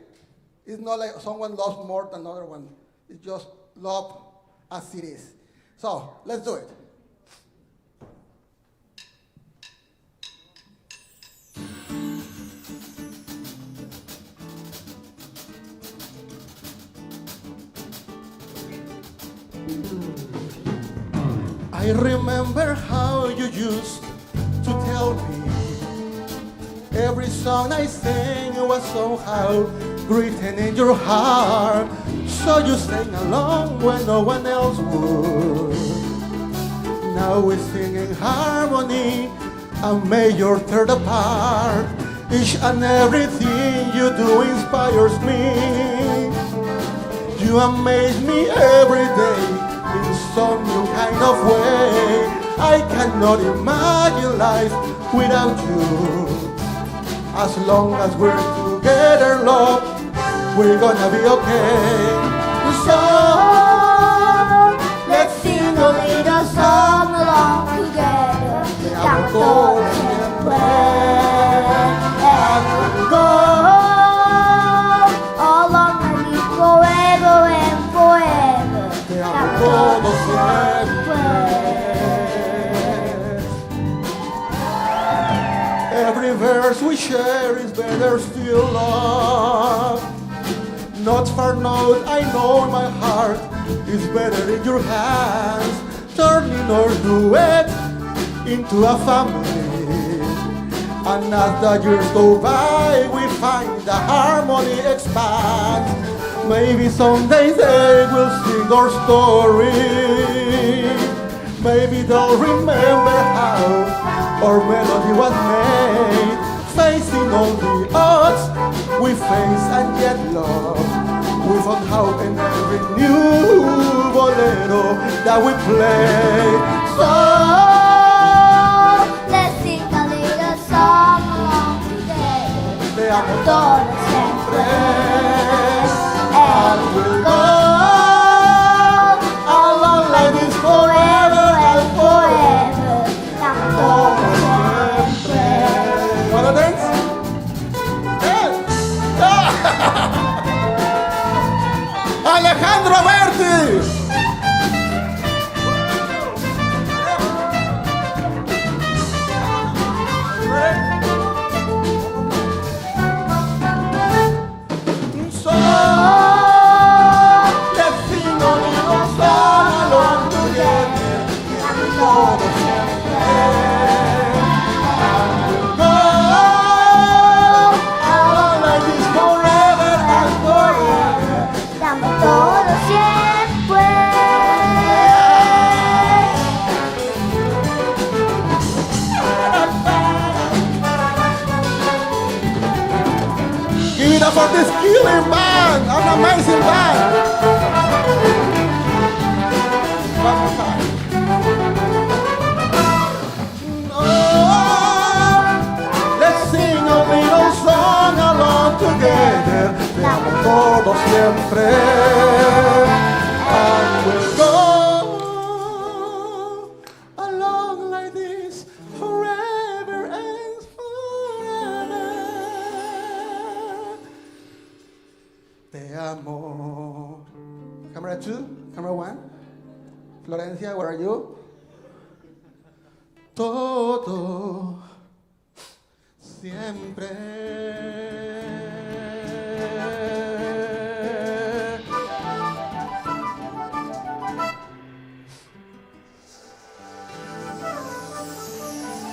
It's not like someone loves more than another one. It's just love as it is. So, let's do it. I remember how you used to tell me every song I sang was somehow written in your heart, so you sang along when no one else would. Now we sing in harmony, a major third apart. Each and everything you do inspires me. You amaze me every day in some new kind of way. I cannot imagine life without you. As long as we're together, love, we're gonna be okay. So, let's sing a little song along together. Te amo todo siempre. And we'll go along and live forever and forever. Te amo todo siempre. Every verse we share is better still, love. Note for note, I know my heart is better in your hands, turning our duet into a family. And as the years go by, we find the harmony expands. Maybe someday they will sing our story. Maybe they'll remember how our melody was made, facing all the odds we face and yet love. We found hope in every new bolero that we play. So let's sing a little song along together. Te amo todo siempre. And we'll go along like this forever and forever. Te amo todo siempre. Wanna dance? Alejandro Berti. Florencia for this killing band, an amazing band. One more time. Oh, let's sing a little song along together. Te amo todo siempre. And we'll go along like this forever and forever. Te amo. Camera 2, camera 1. Florencia, where are you? Todo siempre.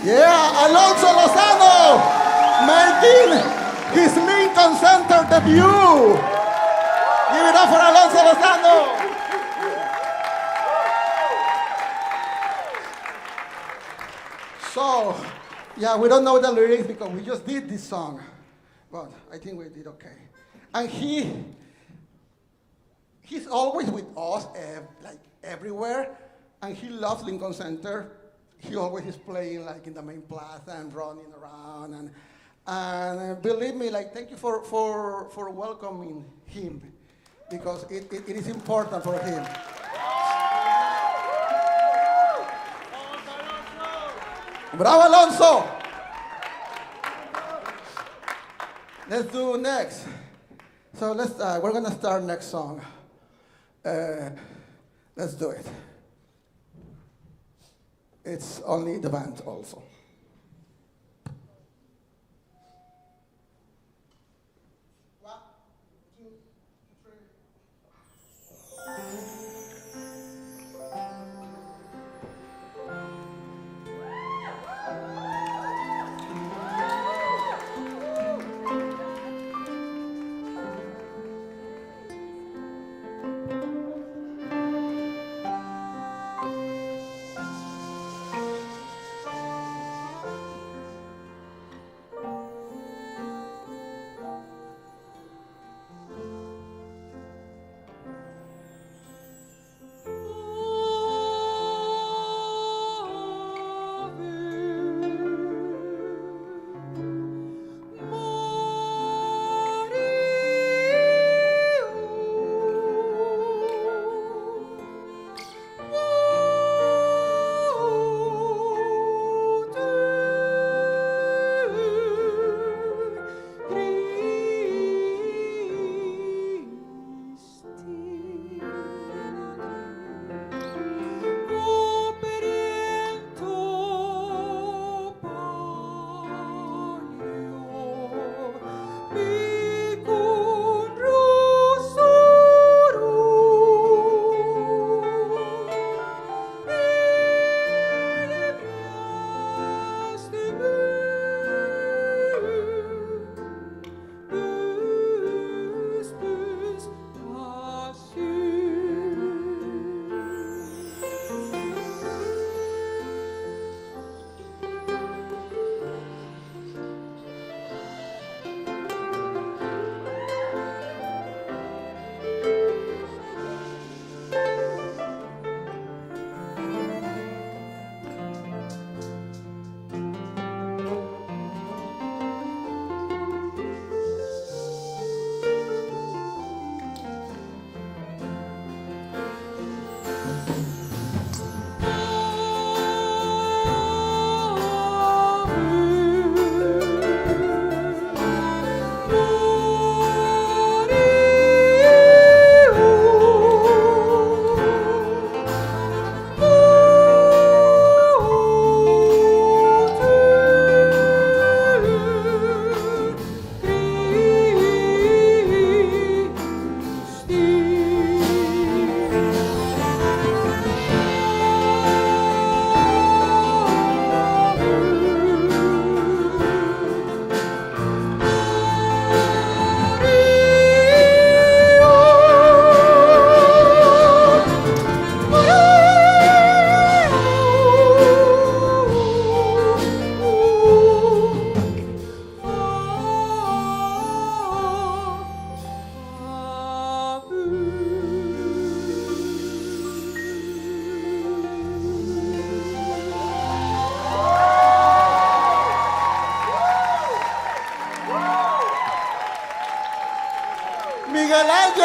Yeah, Alonso Lozano making his Lincoln Center debut. Give it up for Alonso Lozano. So, yeah, we don't know the lyrics because we just did this song, but I think we did okay. And he's always with us, like everywhere, and he loves Lincoln Center. He always is playing like in the main plaza and running around, and believe me, like thank you for welcoming him, because it is important for him. Bravo, Alonso! Let's do next. So we're gonna start next song. Let's do it. It's only the band also.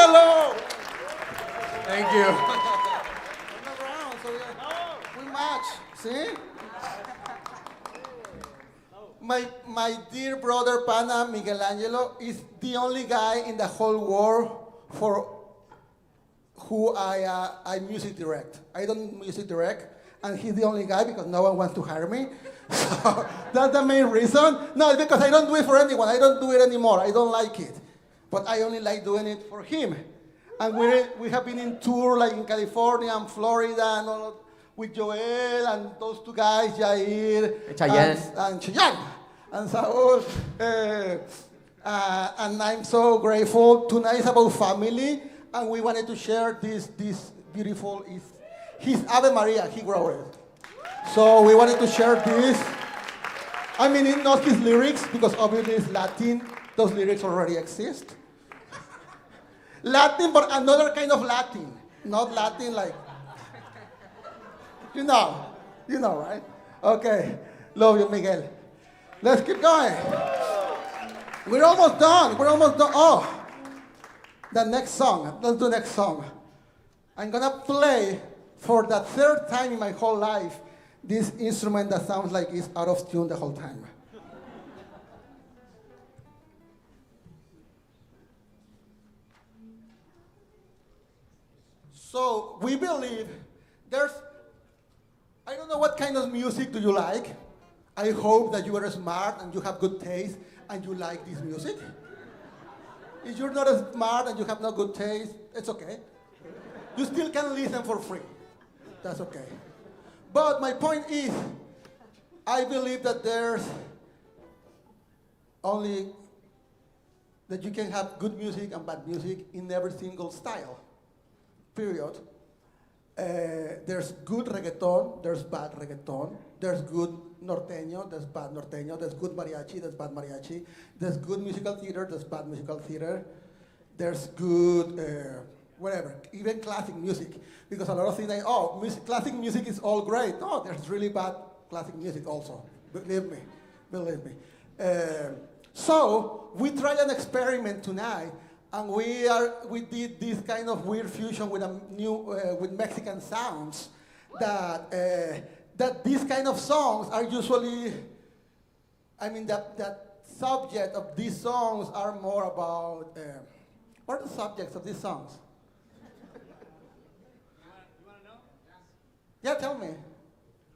Michelangelo! Thank you. Around, so we match. See? My dear brother Pana Michelangelo is the only guy in the whole world for who I music direct. I don't music direct, and he's the only guy because no one wants to hire me. So that's the main reason. No, it's because I don't do it for anyone. I don't do it anymore. I don't like it. But I only like doing it for him. And we have been in tour like in California and Florida and all with Joel and those two guys, Jair and Cheyenne and Saul. And I'm so grateful. Tonight is about family, and we wanted to share this beautiful, his Ave Maria, he wrote it. So we wanted to share this. I mean, it's not his lyrics, because obviously it's Latin. Those lyrics already exist. Latin, but another kind of Latin. Not Latin like, you know, right? Okay, love you, Miguel. Let's keep going. We're almost done. Oh, the next song. Let's do the next song. I'm gonna play for the third time in my whole life this instrument that sounds like it's out of tune the whole time. So we believe I don't know what kind of music do you like. I hope that you are smart and you have good taste and you like this music. If you're not smart and you have no good taste, it's okay. You still can listen for free. That's okay. But my point is, I believe that there's only that you can have good music and bad music in every single style. Period. There's good reggaeton, there's bad reggaeton, there's good norteño, there's bad norteño, there's good mariachi, there's bad mariachi, there's good musical theater, there's bad musical theater, there's good, whatever, even classic music. Because a lot of things like, classic music is all great. No, there's really bad classic music also. Believe me. So we tried an experiment tonight. And we did this kind of weird fusion with with Mexican sounds. That these kind of songs are usually, that subject of these songs are more about. What are the subjects of these songs? You want to know? Yeah, tell me.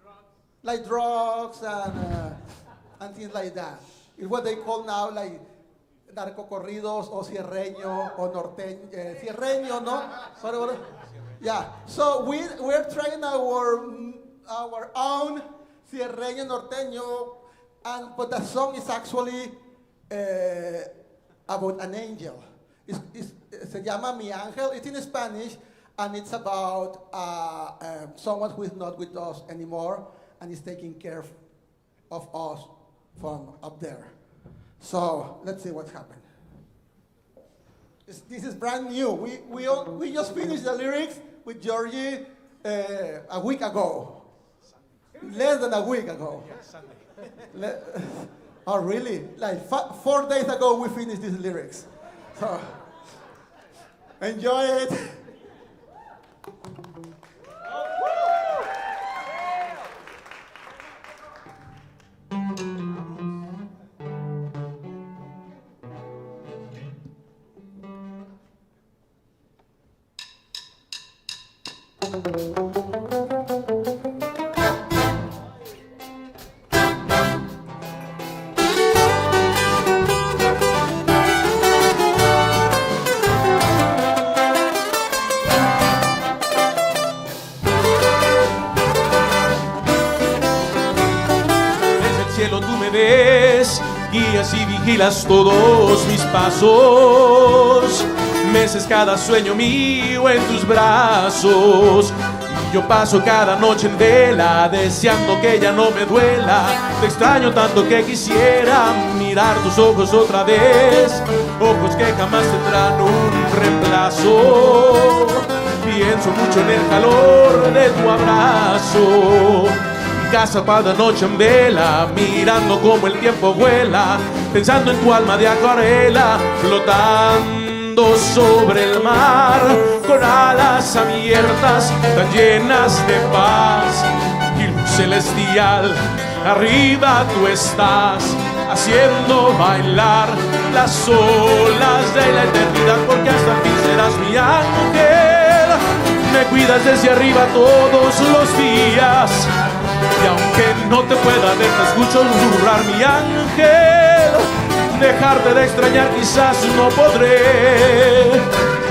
Drugs. Like drugs and things like that. It's what they call now like narcocorridos o cierreño o norteño, cierreño, no? Yeah. So we're trying our own cierreño norteño, but the song is actually about an angel. Se llama Mi Ángel. It's in Spanish, and it's about someone who is not with us anymore and is taking care of us from up there. So let's see what's happened. This is brand new. We just finished the lyrics with Georgie a week ago. Less than a week ago. Oh, really? Like 4 days ago we finished these lyrics. So enjoy it. Guías y vigilas todos mis pasos, meces cada sueño mío en tus brazos. Y yo paso cada noche en vela, deseando que ya no me duela. Te extraño tanto que quisiera mirar tus ojos otra vez, ojos que jamás tendrán un reemplazo. Pienso mucho en el calor de tu abrazo. Casa cada noche en vela, mirando cómo el tiempo vuela, pensando en tu alma de acuarela, flotando volando sobre el mar, con alas abiertas, tan llenas de paz y luz celestial. Arriba tú estás, haciendo bailar las olas de la eternidad, porque hasta el fin serás mi ángel. Me cuidas desde arriba todos los días, y aunque no te pueda ver, te escucho susurrar, mi ángel. Dejarte de extrañar quizás no podré,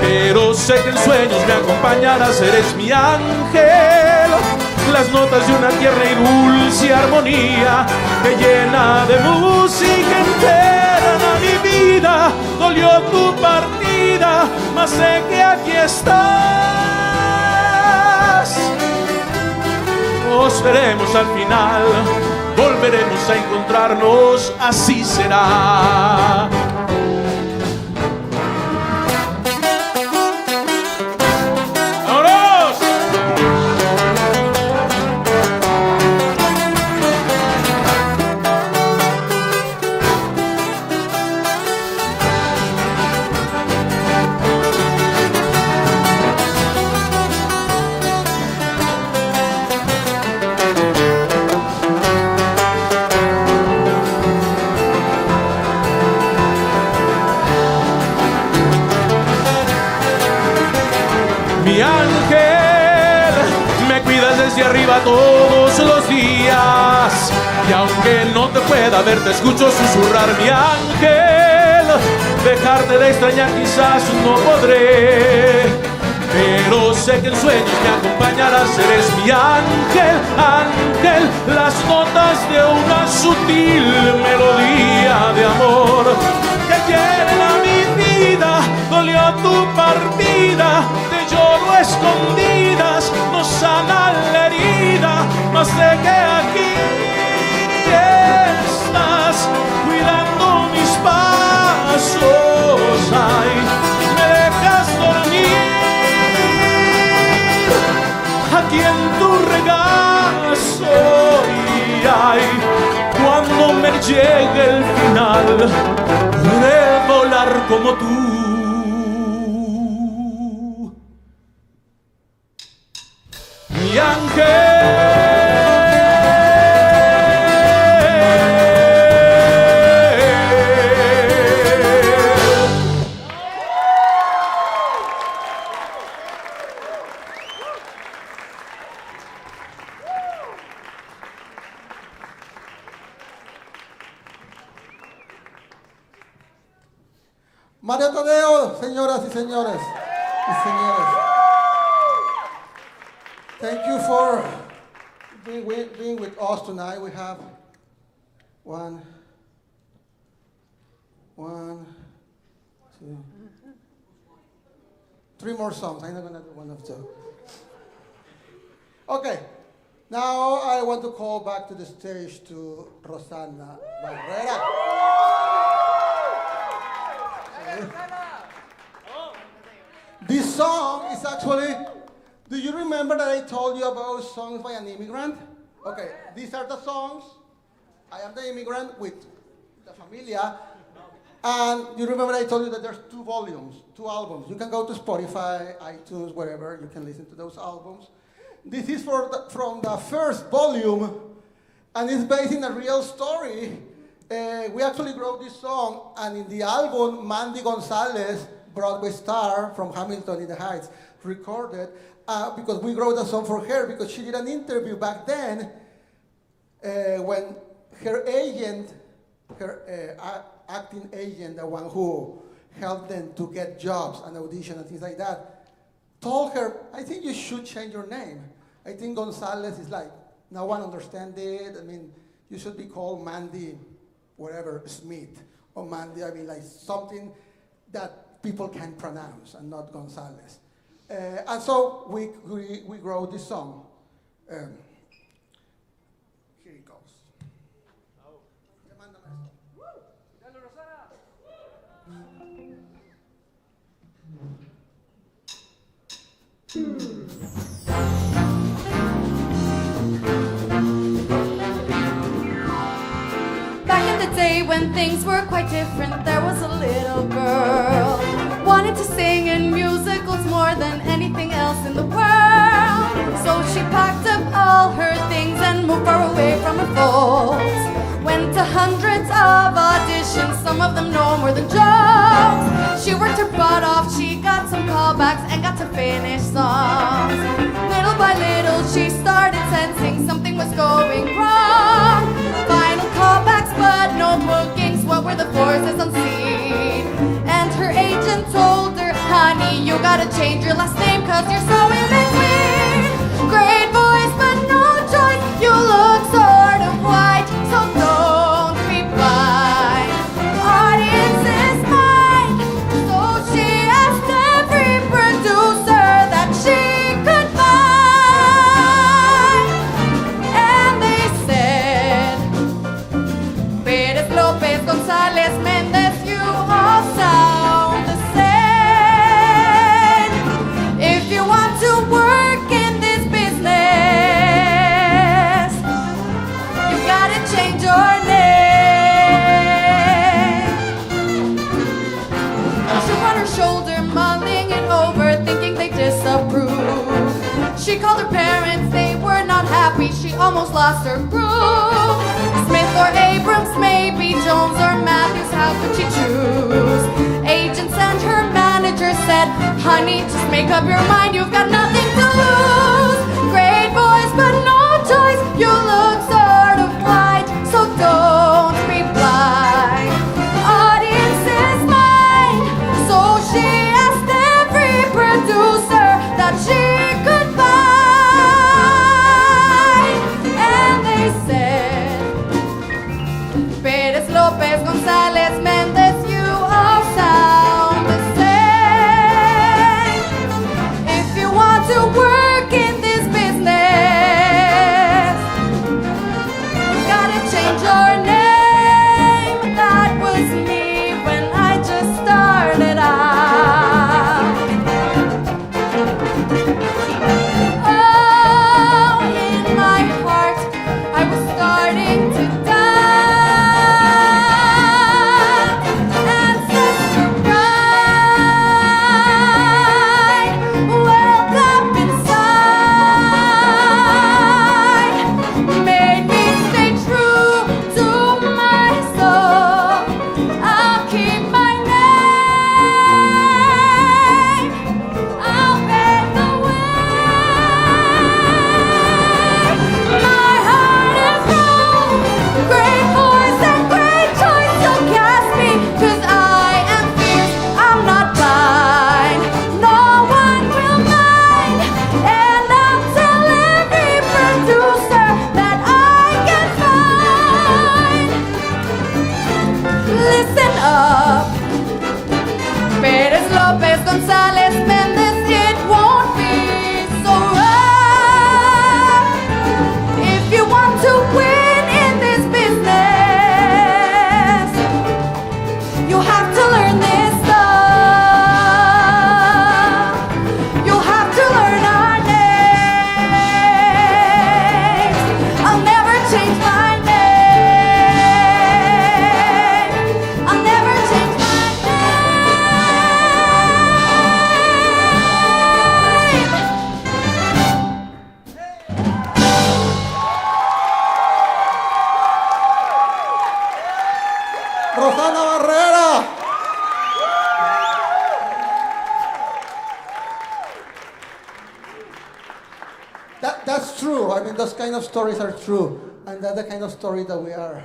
pero sé que en sueños me acompañarás, eres mi ángel. Las notas de una tierna y dulce armonía te llena de música entera. Mi vida dolió tu partida, mas sé que aquí estás. Nos veremos al final, volveremos a encontrarnos, así será. Mi ángel, me cuidas desde arriba todos los días, y aunque no te pueda ver, te escucho susurrar, mi ángel. Dejarte de extrañar quizás no podré, pero sé que en sueños me acompañarás, eres mi ángel, ángel. Las notas de una sutil melodía de amor que llena mi vida, dolió tu partida, te lloro escondidas, no sana la herida, mas sé que aquí estás cuidando mis pasos. Ay, me dejas dormir aquí en tu regazo, y ay, cuando me llegue el final, podré volar como tú. Mi ángel. Mario Tadeo, señoras y señores. Thank you for being with us tonight. We have one, two, 3 more songs. I'm not going to do one of two. Okay, now I want to call back to the stage to Rosana Barrera. This song is actually, do you remember that I told you about songs by an immigrant? Okay, these are the songs. I am the immigrant with the familia. And you remember I told you that there's 2 volumes, 2 albums. You can go to Spotify, iTunes, wherever, you can listen to those albums. This is from the first volume, and it's based in a real story. We actually wrote this song, and in the album, Mandy Gonzalez, Broadway star from Hamilton in the Heights, recorded, because we wrote a song for her, because she did an interview back then when her agent, acting agent, the one who helped them to get jobs and audition and things like that, told her, I think you should change your name. I think Gonzalez is like, no one understands it. I mean, you should be called Mandy, whatever, Smith, or Mandy, I mean, like something that people can pronounce and not Gonzalez. And so we wrote this song. Here it goes. Back in the day when things were quite different, there was a little girl wanted to sing in musicals more than anything else in the world. So she packed up all her things and moved far away from her folks. Went to hundreds of auditions, some of them no more than jokes. She worked her butt off, she got some callbacks and got to finish songs. Little by little she started sensing something was going wrong. Final callbacks but no bookings, what were the forces unseen? And her agent told her, honey, you gotta change your last name cause you're so in between. Great voice but no choice, you look sort of white, so don't be blind. Audience is mine, so she asked every producer that she could find. And they said, Perez, Lopez, Gonzalez, Mendez, you all sound the same. If you want to work in this business, you gotta change your name. She on her shoulder, mulling it over, thinking they disapprove. She called her parents, they were not happy, she almost lost her groove. Smith or Abrams, maybe Jones or Matthews, how could she choose? Agents and her manager said, honey, just make up your mind, you've got nothing to lose. Great voice, but no choice, you look sort of white, so don't be blind. Audience is mine, so she asked every producer that she could find. And they said, Perez, Lopez, Gonzalez, Mendez, you all sound the same. If you want to work in this business, you gotta change your name. That was me when I just started out. Oh, in my heart, I was starting to die. And Sister Bride welled up inside, made me stay true to my soul. I'll keep my name, I'll pave the way. My heart is gold, great voice and great choice. You'll cast me, 'cause I am fierce, I'm not blind. No one will mind, and I'll tell every producer that I can find. Listen up, Perez, Lopez, Gonzalez, Mendez, it won't be so rough. If you want to win in this business, you have to learn this stuff. You have to learn our names. I'll never change my name. I'll never change my name. Rosana Barrera. That's true. I mean, those kind of stories are true. And that's the kind of story that we are.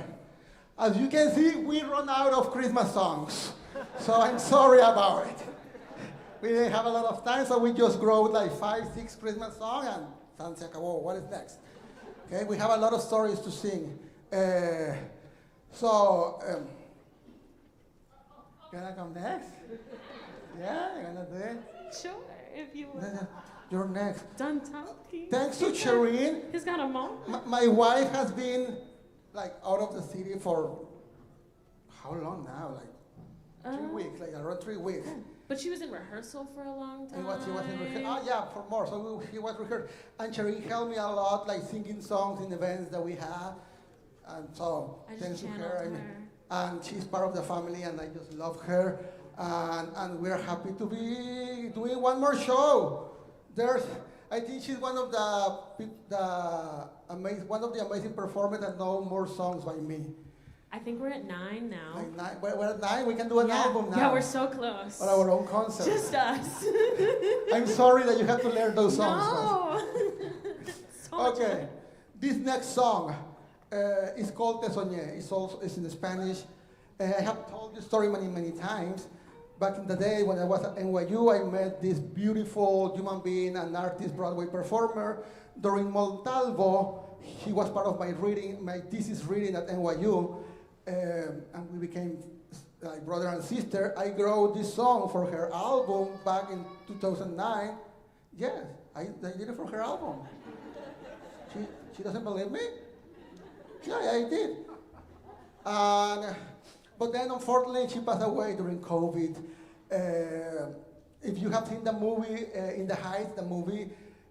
As you can see, we run out of Christmas songs. So I'm sorry about it. We didn't have a lot of time, so we just wrote like 5, 6 Christmas songs and San se acabó. What is next? Okay, we have a lot of stories to sing. Gonna come next? Yeah, you're gonna do it? Sure, if you would. You're next. Done talking. Thanks to Shireen. He's got a moment. My wife has been like out of the city for how long now? Like 3 weeks, like around 3 weeks. But she was in rehearsal for a long time. And what she was in rehearsal? Oh yeah, for more. So she was rehearsed. And Shireen helped me a lot, like singing songs in events that we have. And so thanks to her. And she's part of the family, and I just love her. and we're happy to be doing one more show. I think she's one of the amazing performers that know more songs by me. I think we're at 9 now. We're at 9. We can do an album now. Yeah, we're so close. On our own concert. Just us. I'm sorry that you have to learn those songs. No. Okay. This next song is called Te Soñé. It's in Spanish. I have told this story many, many times. Back in the day when I was at NYU, I met this beautiful human being, an artist, Broadway performer. During Montalvo, he was part of my thesis reading at NYU. And we became like brother and sister. I wrote this song for her album back in 2009. Yes, I did it for her album. She doesn't believe me? Yeah, I did. But then unfortunately she passed away during COVID. If you have seen the movie In the Heights,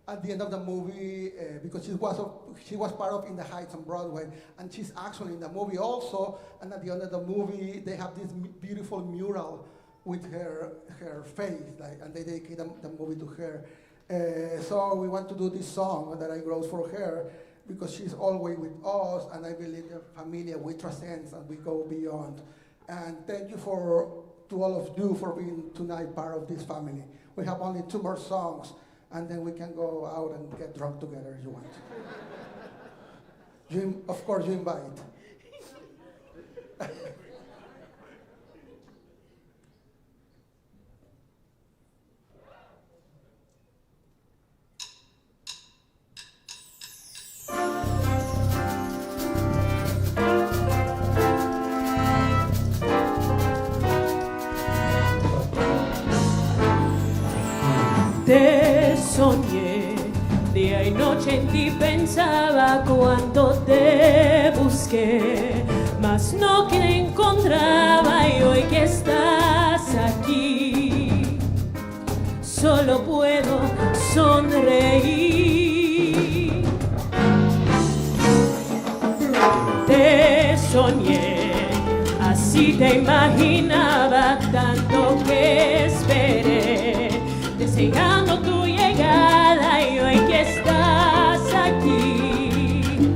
at the end of the movie, because she was part of In the Heights on Broadway, and she's actually in the movie also, and at the end of the movie, they have this beautiful mural with her face, and they dedicate the movie to her. So we want to do this song that I wrote for her, because she's always with us, and I believe the familia, we transcend and we go beyond. And thank you to all of you for being tonight part of this family. We have only 2 more songs, and then we can go out and get drunk together if you want. Of course, you invite. Te soñé, día y noche en ti pensaba cuando te busqué, mas no te encontraba y hoy que estás aquí, solo puedo sonreír. Te soñé, así te imaginaba, tanto que esperé, deseando tu llegada y hoy que estás aquí,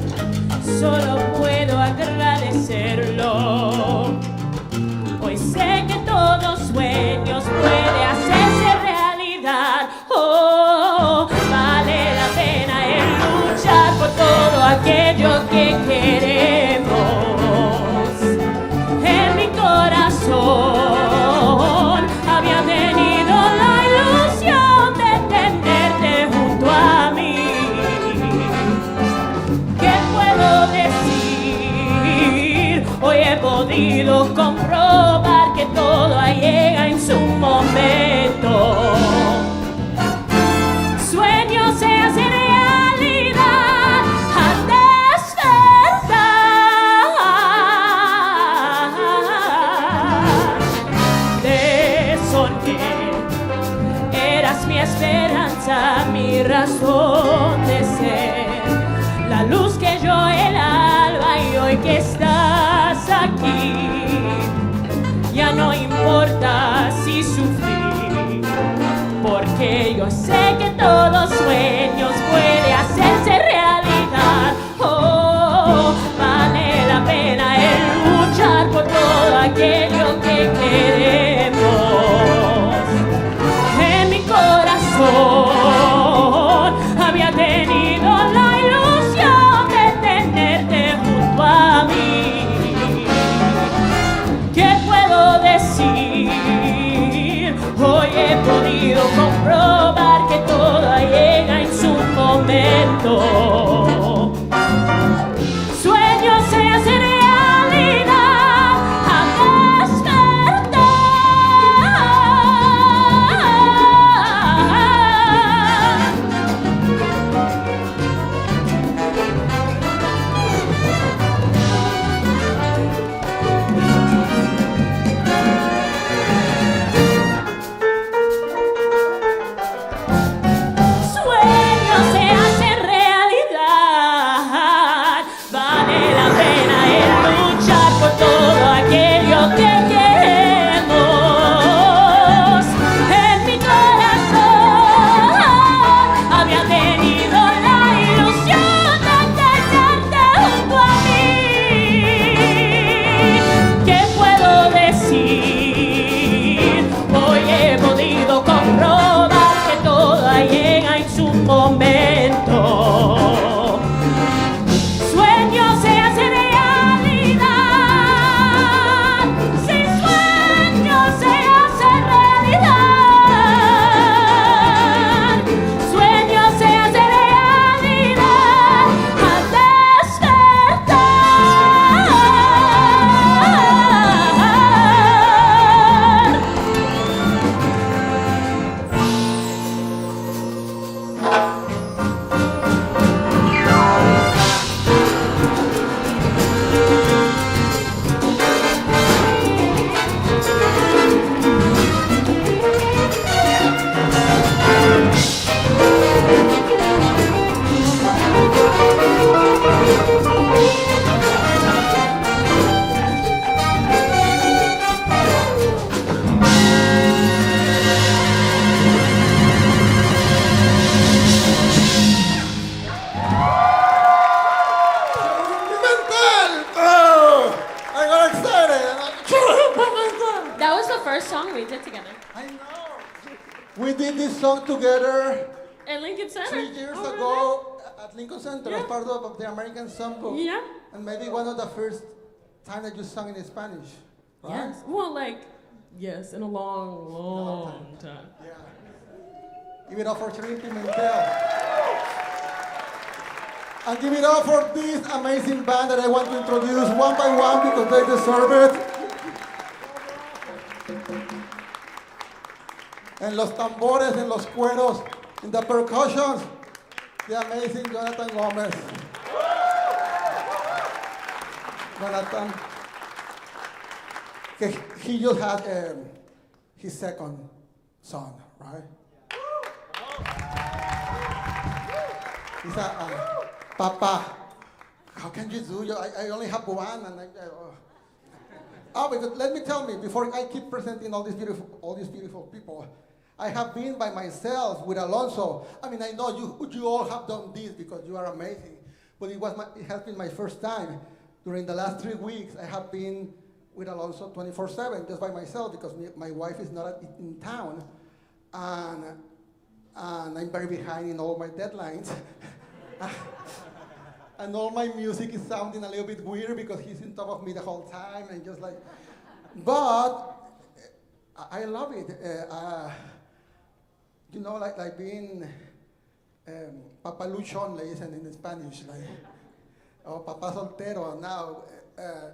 solo puedo agradecerlo. Hoy sé que todos sueños puede hacerse realidad. Oh, vale la pena el luchar por todo aquello que queremos. En mi corazón había tenido la ilusión de tenerte junto a mí. ¿Qué puedo decir? Hoy he podido comprobar que todo llega en su momento. Sueños se hacen realidad al despertar. Te soñé, eras mi esperanza, mi razón de ser, la luz que yo el alba y hoy que estás aquí, ya no importa si sufrí, porque yo sé que todos sueños puede hacerse realidad. Oh, vale la pena el luchar por todo aquello que queremos. En mi corazón había tenido la ilusión de tenerte junto a mí. ¿Qué puedo decir? Hoy he podido comprobar que todo first song we did together. I know. We did this song together At Lincoln Center. 3 years Oh, ago at Lincoln Center Yeah. as part of the American Songbook. Yeah. And maybe one of the first time that you sang in Spanish, right? Yes. Well, yes, in a long, long time. Yeah. Give it up for Cheryl Pimentel. And give it up for this amazing band that I want to introduce one by one because they deserve it. And los tambores and los cueros and the percussions, the amazing Jonathan Gomez. Jonathan, he just had his second son, right? He's a Papa. How can you do? I only have one, and because let me tell me before I keep presenting all these beautiful people. I have been by myself with Alonso. I mean, I know you all have done this because you are amazing, but it has been my first time. During the last 3 weeks, I have been with Alonso 24/7, just by myself because my wife is not in town, and I'm very behind in all my deadlines. And all my music is sounding a little bit weird because he's on top of me the whole time and just like, but I love it. Like being Papa Luchon, le dicen in Spanish, or Papa Soltero. Now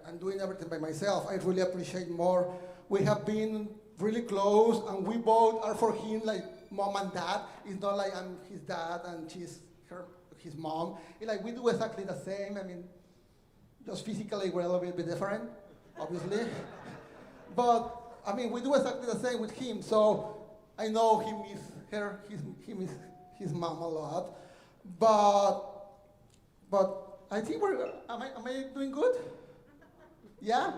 I'm doing everything by myself. I really appreciate more. We have been really close, and we both are for him like mom and dad. It's not like I'm his dad and she's his mom. It's like we do exactly the same. I mean, just physically we're a little bit different, obviously. But I mean, we do exactly the same with him. So I know he miss her, he miss his mom a lot. But I think am I doing good? Yeah?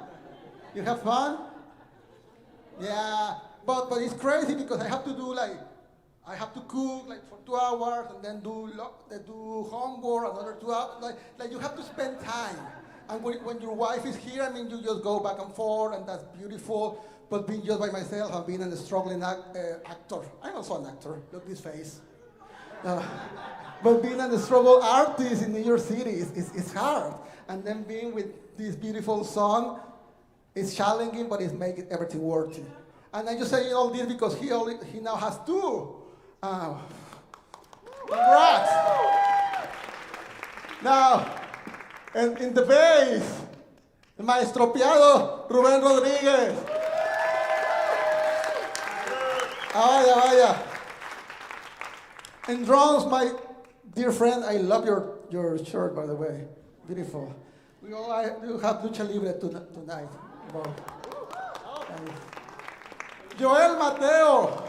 You have fun? Yeah. But it's crazy because I have to do I have to cook for 2 hours and then do homework another 2 hours. Like you have to spend time. And when your wife is here, I mean, you just go back and forth, and that's beautiful. But being just by myself, I've been a struggling actor. I'm also an actor. Look this face. But being a struggle artist in New York City is hard. And then being with this beautiful song is challenging, but it's making everything worth it. And I just say all this because he now has 2. Congrats! Now, in the bass, el maestropiado Rubén Rodríguez. Vaya. And drums, my dear friend, I love your shirt, by the way. Beautiful. We all have Lucha Libre tonight. Wow. Joel Mateo.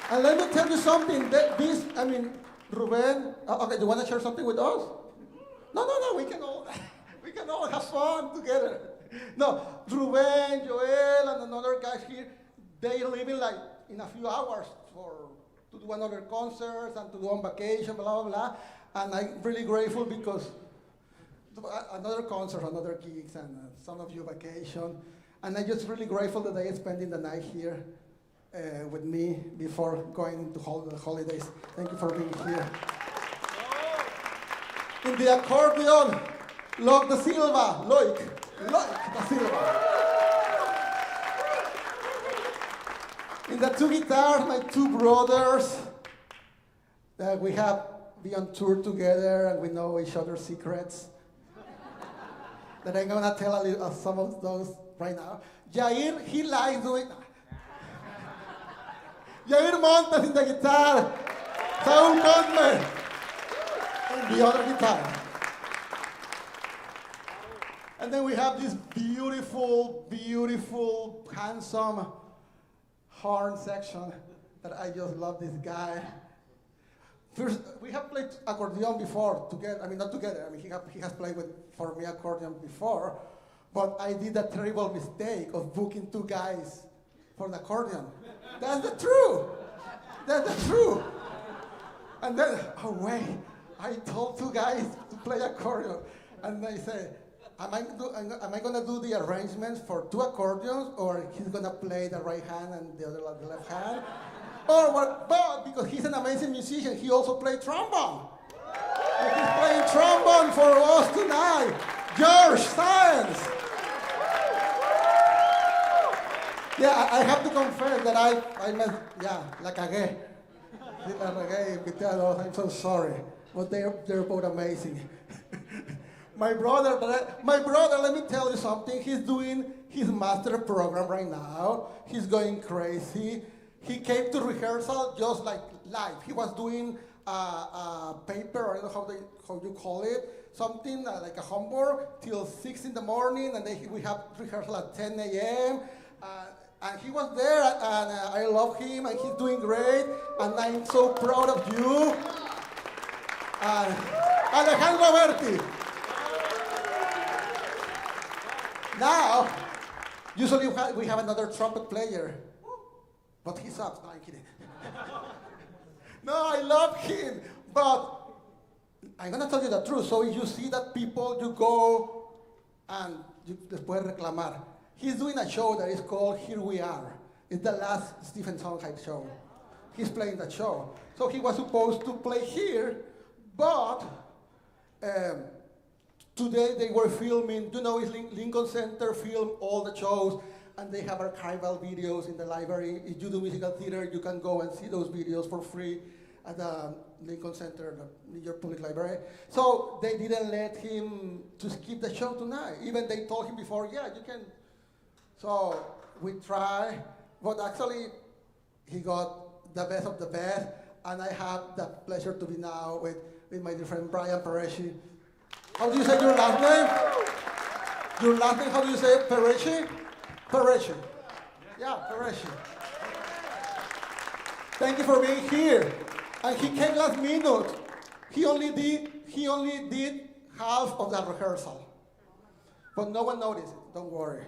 And let me tell you something. Ruben. Okay, you want to share something with us? No. We can all have fun together. No, Ruben, Joel, and another guy here. They leaving in a few hours to do another concert and to go on vacation, blah blah blah. And I'm really grateful because another concert, another gigs, and some of you vacation. And I'm just really grateful that they are spending the night here with me before going into the holidays. Thank you for being here. In the accordion, Loic da Silva. In the 2 guitars, my 2 brothers, that we have been on tour together and we know each other's secrets. That I'm gonna tell some of those right now. Jair, he likes doing. Jair Montes in the guitar, Saul Conme in the other guitar. And then we have this beautiful, handsome horn section that I just love this guy. First, we have played accordion before together. I mean, not together. I mean, he has played for me accordion before, but I did a terrible mistake of booking 2 guys for the accordion. That's the truth. And then, oh wait, I told 2 guys to play accordion, and they say, am I gonna do the arrangements for 2 accordions, or he's gonna play the right hand and the other the left hand, or what? But because he's an amazing musician, he also played trombone. And he's playing trombone for us tonight, George Sáenz. Yeah, I have to confess that I meant, la cagué. La cagué, invitados. I'm so sorry, but they're both amazing. My brother, let me tell you something. He's doing his master program right now. He's going crazy. He came to rehearsal just like live. He was doing a paper, I don't know how you call it, something like a homework till 6 in the morning, and then we have rehearsal at 10 a.m. And he was there, and I love him, and he's doing great, and I'm so proud of you. Alejandro Berti. Now, usually we have another trumpet player, but he sucks. No, I'm kidding. No, I love him, but I'm gonna tell you the truth. So if you see that people, you go and you después reclamar. He's doing a show that is called Here We Are. It's the last Stephen Sondheim show. He's playing that show. So he was supposed to play here, but today they were filming, it's Lincoln Center film all the shows, and they have archival videos in the library. If you do musical theater, you can go and see those videos for free at the Lincoln Center, the New York Public Library. So they didn't let him to skip the show tonight. Even they told him before, yeah, you can. So we try, but actually he got the best of the best, and I have the pleasure to be now with my dear friend Brian Peresci. How do you say your last name? Your last name, how do you say it? Peresci? Peresci. Yeah, Peresci. Thank you for being here. And he came last minute. He only did half of the rehearsal. But no one noticed it, don't worry.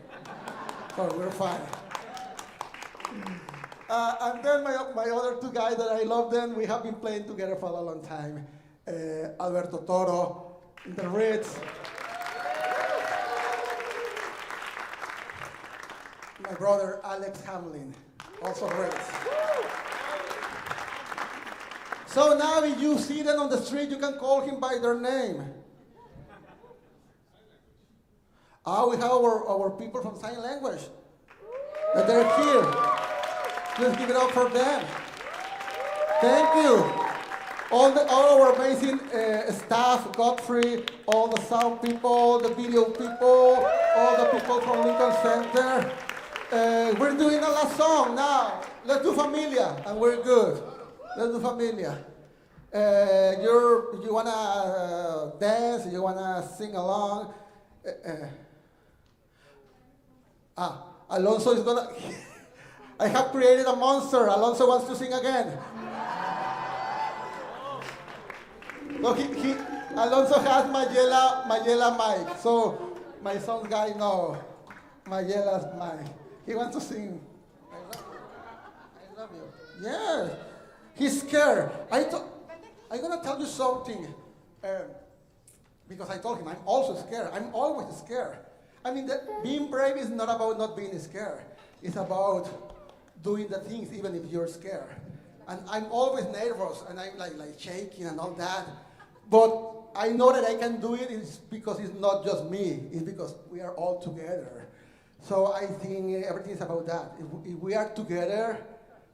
So we're fine. And then my other 2 guys that I love them, we have been playing together for a long time. Alberto Toro, in the Ritz. My brother Alex Hamlin, also Ritz. So now if you see them on the street, you can call him by their name. We have our people from sign language. And they're here. Let's give it up for them. Thank you. All our amazing staff, Godfrey, all the sound people, the video people, all the people from Lincoln Center. We're doing a last song now. Let's do Familia, and we're good. Let's do Familia. You wanna dance? You wanna sing along? Alonso is gonna. I have created a monster. Alonso wants to sing again. So Alonso has Mayela mic. So my son's guy know Mayela's mic. He wants to sing. I love you. Yeah. He's scared. I'm gonna tell you something. Because I told him I'm also scared. I'm always scared. I mean, being brave is not about not being scared. It's about doing the things even if you're scared. And I'm always nervous, and I'm like shaking and all that. But I know that I can do it is because it's not just me. It's because we are all together. So I think everything is about that. If we are together,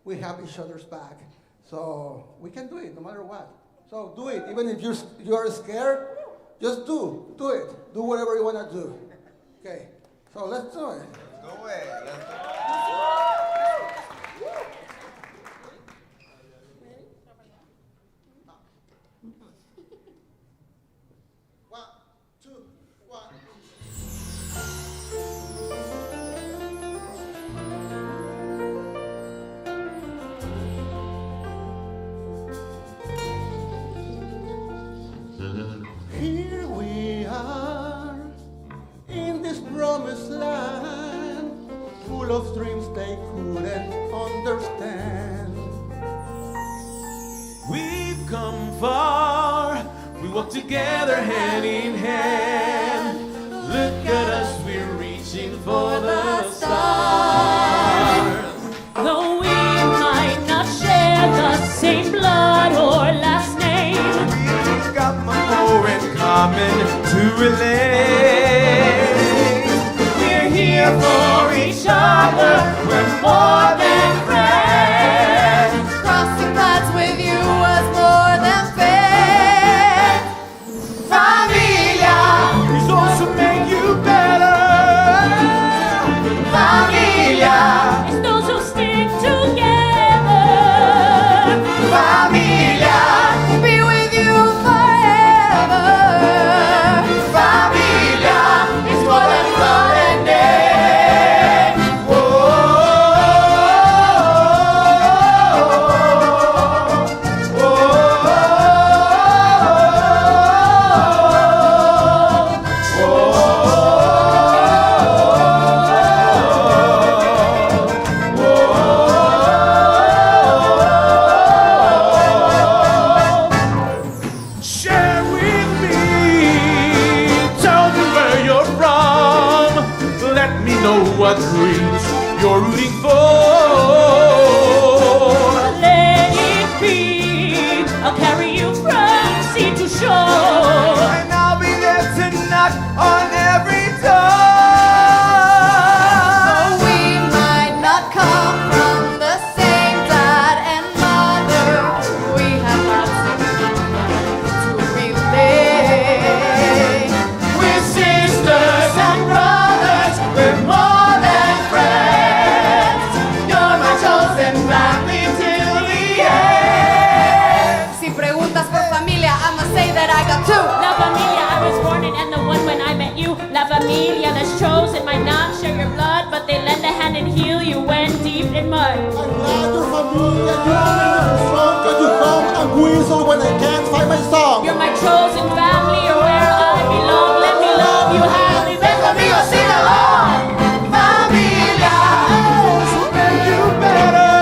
we have each other's back. So we can do it no matter what. So do it. Even if you're scared, just do it. Do whatever you want to do. Okay, so let's do it. Let's do it. Let's do it. 1, 2, 1. Here we are in this promised land, full of dreams they couldn't understand. We've come far, we walk together hand in hand. Look for the stars. Though we might not share the same blood or last name, we've got more in common to relate. we're here for each other. We're more than friends. Crossing paths with you was more than fair. Familia, results will make you better. Familia, It's those who stick together. familia, Be with you forever. familia, it's more than blood and name. Share with me, tell me where you're from. Let me know what dreams you're rooting for. Let it be. I'll carry you from sea to shore. And I'll be there to knock on every door. We might not come from the same dad and mother. We have lots to relate. We're sisters and brothers, we're more than friends. You're my chosen family till the end. Si preguntas por familia, I'ma say that I got two. La familia I was born in and the one when I met you. La familia that's chosen might not share your blood, but they lend a hand and heal you when deep in mud. I'm glad your familia, you only live strong cause you come and whistle when I can't find my song. You're my chosen family, you're where I belong. Let me love you happily. Ven conmigo, sing along. Familia, will make you better.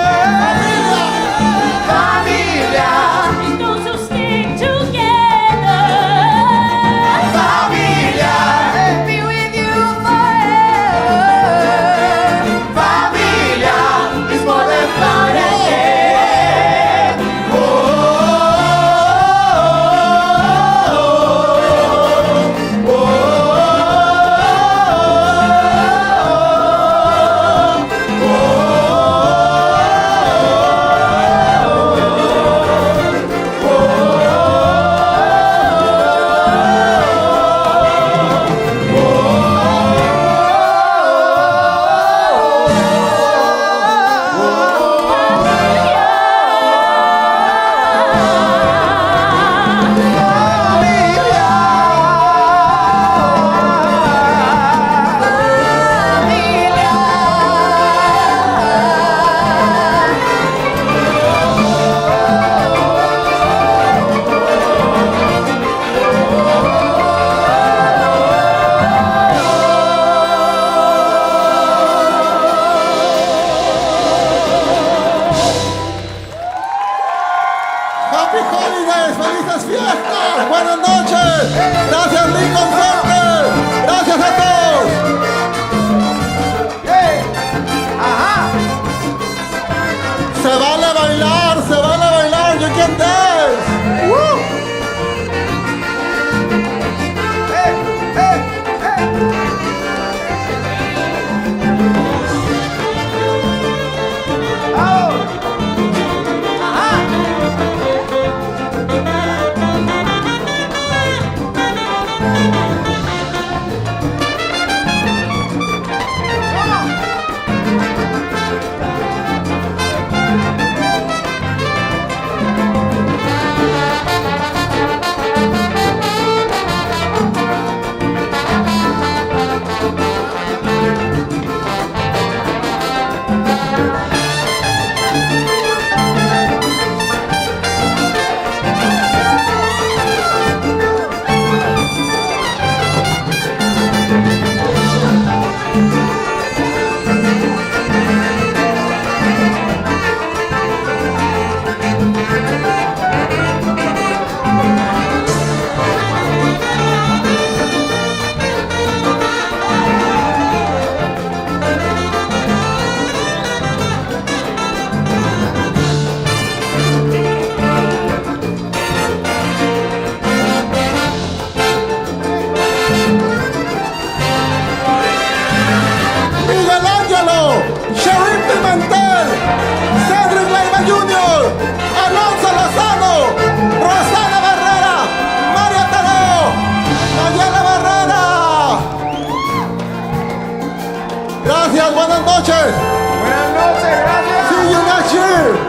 Familia, It's those who stick together. familia, Be with you forever. familia, it's more than blood and name. Happy Holidays, felices fiestas, buenas noches. Gracias Lincoln Center. Gracias a todos. Hey, ajá. Se vale bailar, you can dance. Woo. Hey, hey, hey. Oh. Gracias, buenas noches. Buenas noches, gracias. See you next year.